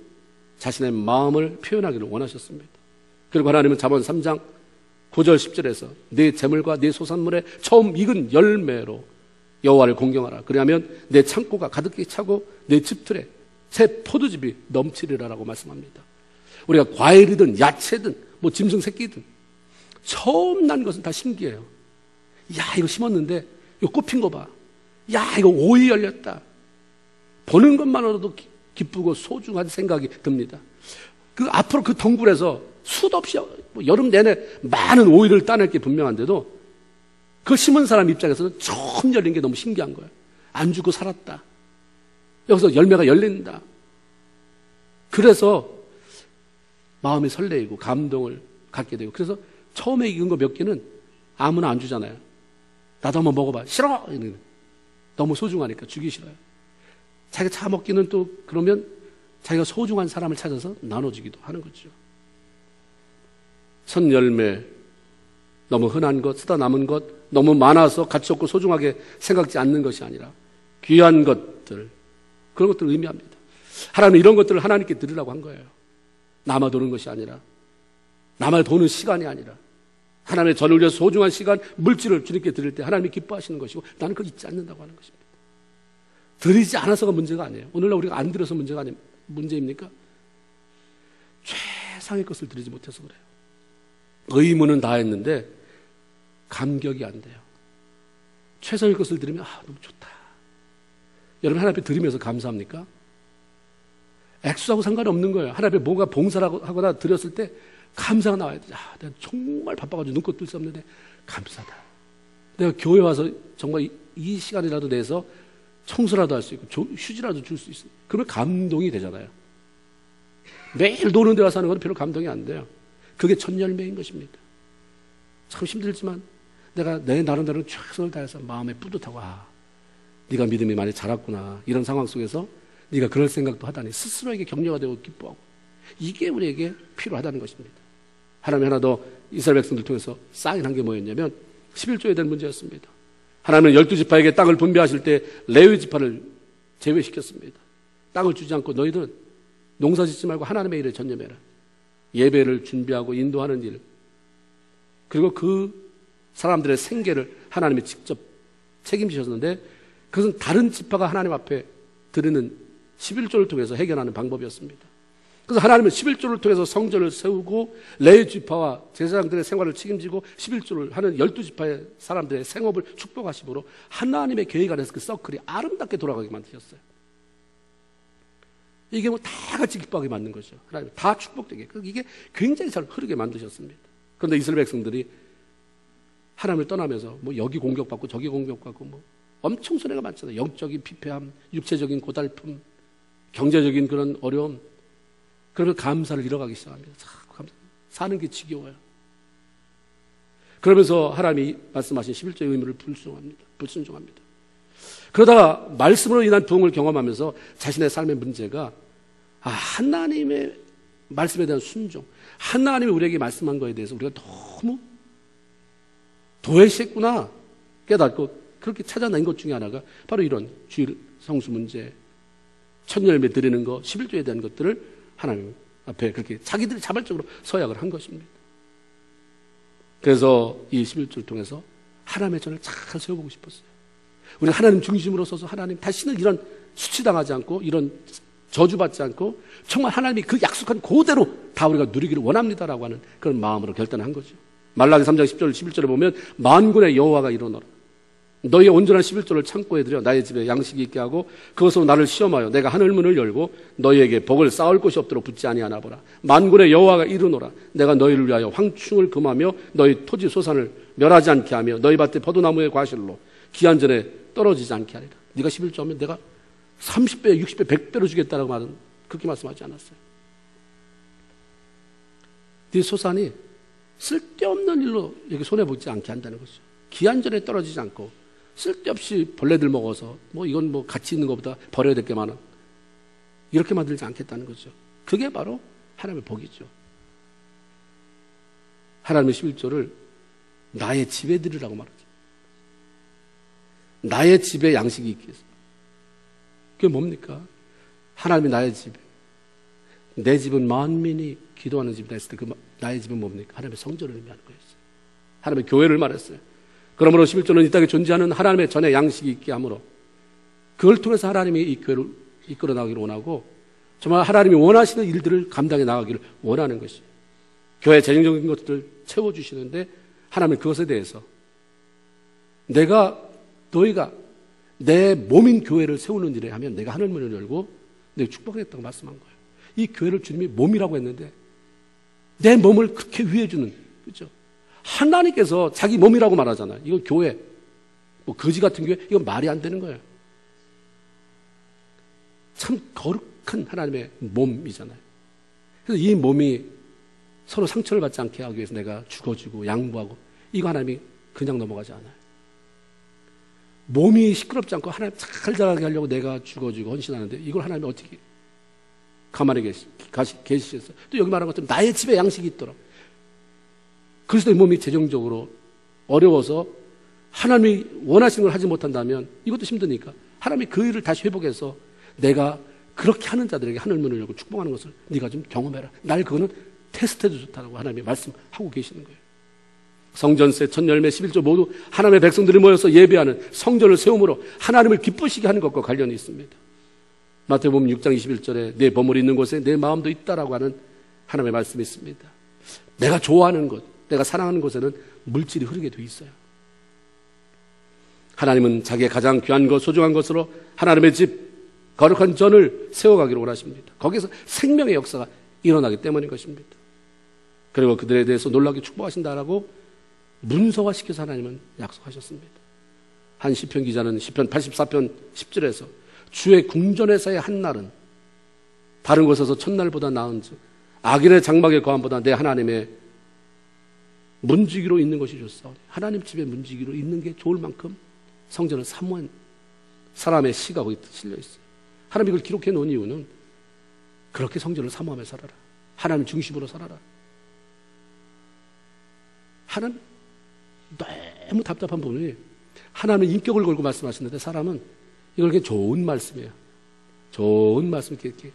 자신의 마음을 표현하기를 원하셨습니다. 그리고 하나님은 잠언 3장 9절 10절에서 네 재물과 네 소산물의 처음 익은 열매로 여호와를 공경하라. 그러면 내 창고가 가득히 차고 내 집틀에 새 포도즙이 넘치리라라고 말씀합니다. 우리가 과일이든 야채든 뭐 짐승 새끼든 처음 난 것은 다 신기해요. 야, 이거 심었는데 이거 꽃핀 거 봐. 야, 이거 오이 열렸다. 보는 것만으로도 기쁘고 소중한 생각이 듭니다. 그 앞으로 그 덩굴에서 수도 없이 뭐 여름 내내 많은 오이를 따낼 게 분명한데도 그 심은 사람 입장에서는 처음 열린 게 너무 신기한 거예요. 안 죽고 살았다. 여기서 열매가 열린다. 그래서 마음이 설레이고 감동을 갖게 되고, 그래서 처음에 익은 거 몇 개는 아무나 안 주잖아요. 나도 한번 먹어봐. 싫어! 너무 소중하니까 주기 싫어요. 자기가 차 먹기는 또 그러면 자기가 소중한 사람을 찾아서 나눠주기도 하는 거죠. 선 열매, 너무 흔한 것, 쓰다 남은 것, 너무 많아서 가치 없고 소중하게 생각지 않는 것이 아니라 귀한 것들, 그런 것들을 의미합니다. 하나님은 이런 것들을 하나님께 드리라고 한 거예요. 남아 도는 것이 아니라, 남아 도는 시간이 아니라 하나님의 전을 위해서 소중한 시간, 물질을 주님께 드릴 때 하나님이 기뻐하시는 것이고 나는 그걸 잊지 않는다고 하는 것입니다. 드리지 않아서가 문제가 아니에요. 오늘날 우리가 안 드려서 문제입니까? 최상의 것을 드리지 못해서 그래요. 의무는 다 했는데 감격이 안 돼요. 최선의 것을 드리면 너무 좋다. 여러분 하나님 앞에 드리면서 감사합니까? 액수하고 상관이 없는 거예요. 하나님 앞에 뭔가 봉사를 하거나 드렸을 때 감사가 나와야 돼요. 내가 정말 바빠가지고 눈꽃 뜰 수 없는데 감사다. 내가 교회 와서 정말 이 시간이라도 내서 청소라도 할 수 있고 휴지라도 줄 수 있어요. 그러면 감동이 되잖아요. 매일 노는 데 와서 하는 건 별로 감동이 안 돼요. 그게 첫 열매인 것입니다. 참 힘들지만 내가 내 나름대로 최선을 다해서 마음에 뿌듯하고 네가 믿음이 많이 자랐구나. 이런 상황 속에서 네가 그럴 생각도 하다니 스스로에게 격려가 되고 기뻐하고, 이게 우리에게 필요하다는 것입니다. 하나님이 하나 더 이스라엘 백성들 통해서 사인한 게 뭐였냐면 11조에 대한 문제였습니다. 하나님은 12지파에게 땅을 분배하실 때 레위 지파를 제외시켰습니다. 땅을 주지 않고 너희들은 농사 짓지 말고 하나님의 일에 전념해라. 예배를 준비하고 인도하는 일, 그리고 그 사람들의 생계를 하나님이 직접 책임지셨는데 그것은 다른 지파가 하나님 앞에 드리는 11조를 통해서 해결하는 방법이었습니다. 그래서 하나님은 11조를 통해서 성전을 세우고 레위 지파와 제사장들의 생활을 책임지고 11조를 하는 12지파의 사람들의 생업을 축복하심으로 하나님의 계획 안에서 그 서클이 아름답게 돌아가게 만드셨어요. 이게 뭐 다 같이 기뻐하게 만든 거죠. 하나님 다 축복되게. 이게 굉장히 잘 흐르게 만드셨습니다. 그런데 이스라엘 백성들이 하나님을 떠나면서 뭐 여기 공격받고 저기 공격받고 뭐 엄청 손해가 많잖아요. 영적인 피폐함, 육체적인 고달픔, 경제적인 그런 어려움. 그러면 감사를 잃어가기 시작합니다. 사는 게 지겨워요. 그러면서 하나님이 말씀하신 11조의 의무를 불순종합니다. 그러다가 말씀으로 인한 부흥을 경험하면서 자신의 삶의 문제가 하나님의 말씀에 대한 순종, 하나님이 우리에게 말씀한 거에 대해서 우리가 너무 도외시했구나 깨닫고 그렇게 찾아낸 것 중에 하나가 바로 이런 주일 성수 문제, 첫 열매 드리는 것, 11조에 대한 것들을 하나님 앞에 그렇게 자기들이 자발적으로 서약을 한 것입니다. 그래서 이 11조를 통해서 하나님의 전을 잘 세워보고 싶었어요. 우리 하나님 중심으로 서서 하나님 다시는 이런 수치당하지 않고 이런 저주받지 않고 정말 하나님이 그 약속한 그대로 다 우리가 누리기를 원합니다라고 하는 그런 마음으로 결단한 거죠. 말라기 3장 10절 11절에 보면 만군의 여호와가 이르노라. 너희의 온전한 11조를 창고에 들여 나의 집에 양식이 있게 하고 그것으로 나를 시험하여 내가 하늘 문을 열고 너희에게 복을 쌓을 곳이 없도록 붙지 아니하나 보라. 만군의 여호와가 이르노라. 내가 너희를 위하여 황충을 금하며 너희 토지 소산을 멸하지 않게 하며 너희 밭에 포도나무의 과실로 기한전에 떨어지지 않게 하리라. 네가 11조 하면 내가 30배, 60배, 100배로 주겠다라고 말은 그렇게 말씀하지 않았어요. 네 소산이 쓸데없는 일로 여기 손해보지 않게 한다는 거죠. 기한전에 떨어지지 않고 쓸데없이 벌레들 먹어서 뭐 이건 뭐 가치 있는 것보다 버려야 될 게 많아. 이렇게 만들지 않겠다는 거죠. 그게 바로 하나님의 복이죠. 하나님의 11조를 나의 집에 드리라고 말하죠. 나의 집에 양식이 있게 해서. 그게 뭡니까? 하나님이 나의 집에. 내 집은 만민이 기도하는 집이다 했을 때 그 나의 집은 뭡니까? 하나님의 성전을 의미하는 거였어요. 하나님의 교회를 말했어요. 그러므로 11조는 이 땅에 존재하는 하나님의 전에 양식이 있게 하므로 그걸 통해서 하나님이 이 교회를 이끌어 나가기를 원하고 정말 하나님이 원하시는 일들을 감당해 나가기를 원하는 것이에요. 교회 재정적인 것들을 채워주시는데 하나님은 그것에 대해서 너희가 내 몸인 교회를 세우는 일에 하면 내가 하늘문을 열고 내가 축복하겠다고 말씀한 거예요. 이 교회를 주님이 몸이라고 했는데 내 몸을 그렇게 위해주는, 그렇죠? 하나님께서 자기 몸이라고 말하잖아요. 이건 교회, 뭐 거지 같은 교회, 이건 말이 안 되는 거예요. 참 거룩한 하나님의 몸이잖아요. 그래서 이 몸이 서로 상처를 받지 않게 하기 위해서 내가 죽어주고 양보하고 이거 하나님이 그냥 넘어가지 않아요. 몸이 시끄럽지 않고 하나님 잘 자라게 하려고 내가 죽어주고 헌신하는데 이걸 하나님이 어떻게 가만히 계시겠어요? 또 여기 말한 것처럼 나의 집에 양식이 있도록. 그리스도의 몸이 재정적으로 어려워서 하나님이 원하시는 걸 하지 못한다면 이것도 힘드니까 하나님이 그 일을 다시 회복해서 내가 그렇게 하는 자들에게 하늘문을 열고 축복하는 것을 네가 좀 경험해라. 날 그거는 테스트해도 좋다고 하나님이 말씀하고 계시는 거예요. 성전세, 첫 열매, 11조 모두 하나님의 백성들이 모여서 예배하는 성전을 세움으로 하나님을 기쁘시게 하는 것과 관련이 있습니다. 마태복음 6장 21절에 내 보물이 있는 곳에 내 마음도 있다라고 하는 하나님의 말씀이 있습니다. 내가 좋아하는 것, 내가 사랑하는 곳에는 물질이 흐르게 돼 있어요. 하나님은 자기의 가장 귀한 것, 소중한 것으로 하나님의 집, 거룩한 전을 세워가기를 원하십니다. 거기서 생명의 역사가 일어나기 때문인 것입니다. 그리고 그들에 대해서 놀랍게 축복하신다라고 문서화시켜서 하나님은 약속하셨습니다. 한 시편 기자는 시편 84편 10절에서 주의 궁전에서의 한 날은 다른 곳에서 첫날보다 나은즉 악인의 장막의 거함보다 내 하나님의 문지기로 있는 것이 좋사오니 하나님 집에 문지기로 있는 게 좋을 만큼 성전을 사모한 사람의 시가 거기 실려 있어요. 하나님이 이걸 기록해 놓은 이유는 그렇게 성전을 사모하며 살아라. 하나님 중심으로 살아라. 하나님 너무 답답한 부분이 하나님은 인격을 걸고 말씀하시는데 사람은 이걸 그냥 좋은 말씀이에요. 좋은 말씀 이렇게.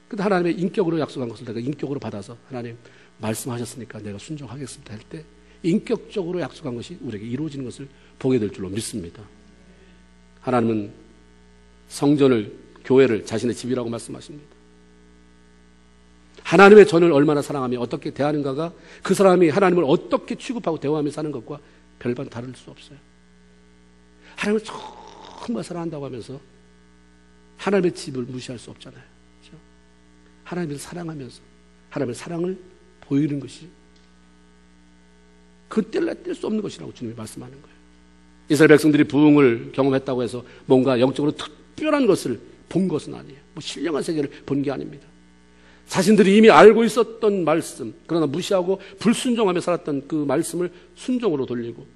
근데 하나님의 인격으로 약속한 것을 내가 인격으로 받아서 하나님 말씀하셨으니까 내가 순종하겠습니다 할 때 인격적으로 약속한 것이 우리에게 이루어지는 것을 보게 될 줄로 믿습니다. 하나님은 성전을, 교회를 자신의 집이라고 말씀하십니다. 하나님의 전을 얼마나 사랑하며 어떻게 대하는가가 그 사람이 하나님을 어떻게 취급하고 대화하며 사는 것과 별반 다를 수 없어요. 하나님을 정말 사랑한다고 하면서 하나님의 집을 무시할 수 없잖아요. 그렇죠? 하나님을 사랑하면서 하나님의 사랑을 보이는 것이 그 뗄래 뗄 수 없는 것이라고 주님이 말씀하는 거예요. 이스라엘 백성들이 부흥을 경험했다고 해서 뭔가 영적으로 특별한 것을 본 것은 아니에요. 뭐 신령한 세계를 본 게 아닙니다. 자신들이 이미 알고 있었던 말씀, 그러나 무시하고 불순종하며 살았던 그 말씀을 순종으로 돌리고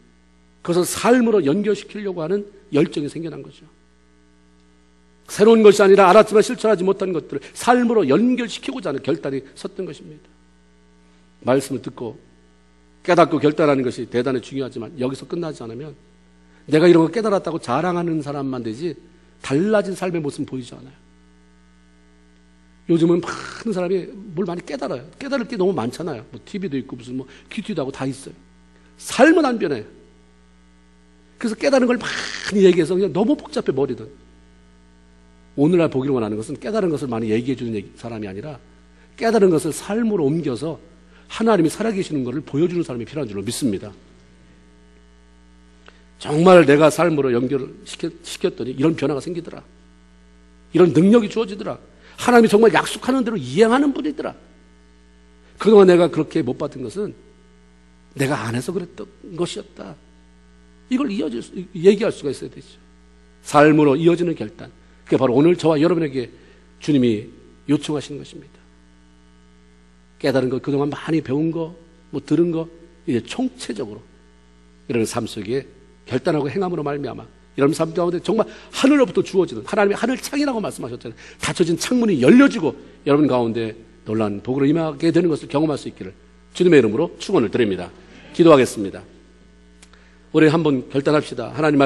그것을 삶으로 연결시키려고 하는 열정이 생겨난 거죠. 새로운 것이 아니라 알았지만 실천하지 못한 것들을 삶으로 연결시키고자 하는 결단이 섰던 것입니다. 말씀을 듣고 깨닫고 결단하는 것이 대단히 중요하지만 여기서 끝나지 않으면 내가 이런 거 깨달았다고 자랑하는 사람만 되지 달라진 삶의 모습은 보이지 않아요. 요즘은 많은 사람이 뭘 많이 깨달아요. 깨달을 게 너무 많잖아요. 뭐 TV도 있고 무슨 뭐 큐티도 하고 다 있어요. 삶은 안 변해요. 그래서 깨달은 걸 많이 얘기해서 그냥 너무 복잡해 머리든. 오늘날 보기를 원하는 것은 깨달은 것을 많이 얘기해 주는 사람이 아니라 깨달은 것을 삶으로 옮겨서 하나님이 살아계시는 것을 보여주는 사람이 필요한 줄로 믿습니다. 정말 내가 삶으로 연결시켰더니 이런 변화가 생기더라. 이런 능력이 주어지더라. 하나님이 정말 약속하는 대로 이행하는 분이더라. 그동안 내가 그렇게 못 받은 것은 내가 안 해서 그랬던 것이었다. 이걸 얘기할 수가 있어야 되죠. 삶으로 이어지는 결단. 그게 바로 오늘 저와 여러분에게 주님이 요청하시는 것입니다. 깨달은 것, 그동안 많이 배운 거, 뭐 들은 거, 이제 총체적으로 이런 삶 속에 결단하고 행함으로 말미암아 여러분 삶 가운데 정말 하늘로부터 주어지는 하나님의 하늘 창이라고 말씀하셨잖아요. 닫혀진 창문이 열려지고 여러분 가운데 놀라운 복으로 임하게 되는 것을 경험할 수 있기를 주님의 이름으로 축원을 드립니다. 기도하겠습니다. 우리 한번 결단합시다. 하나님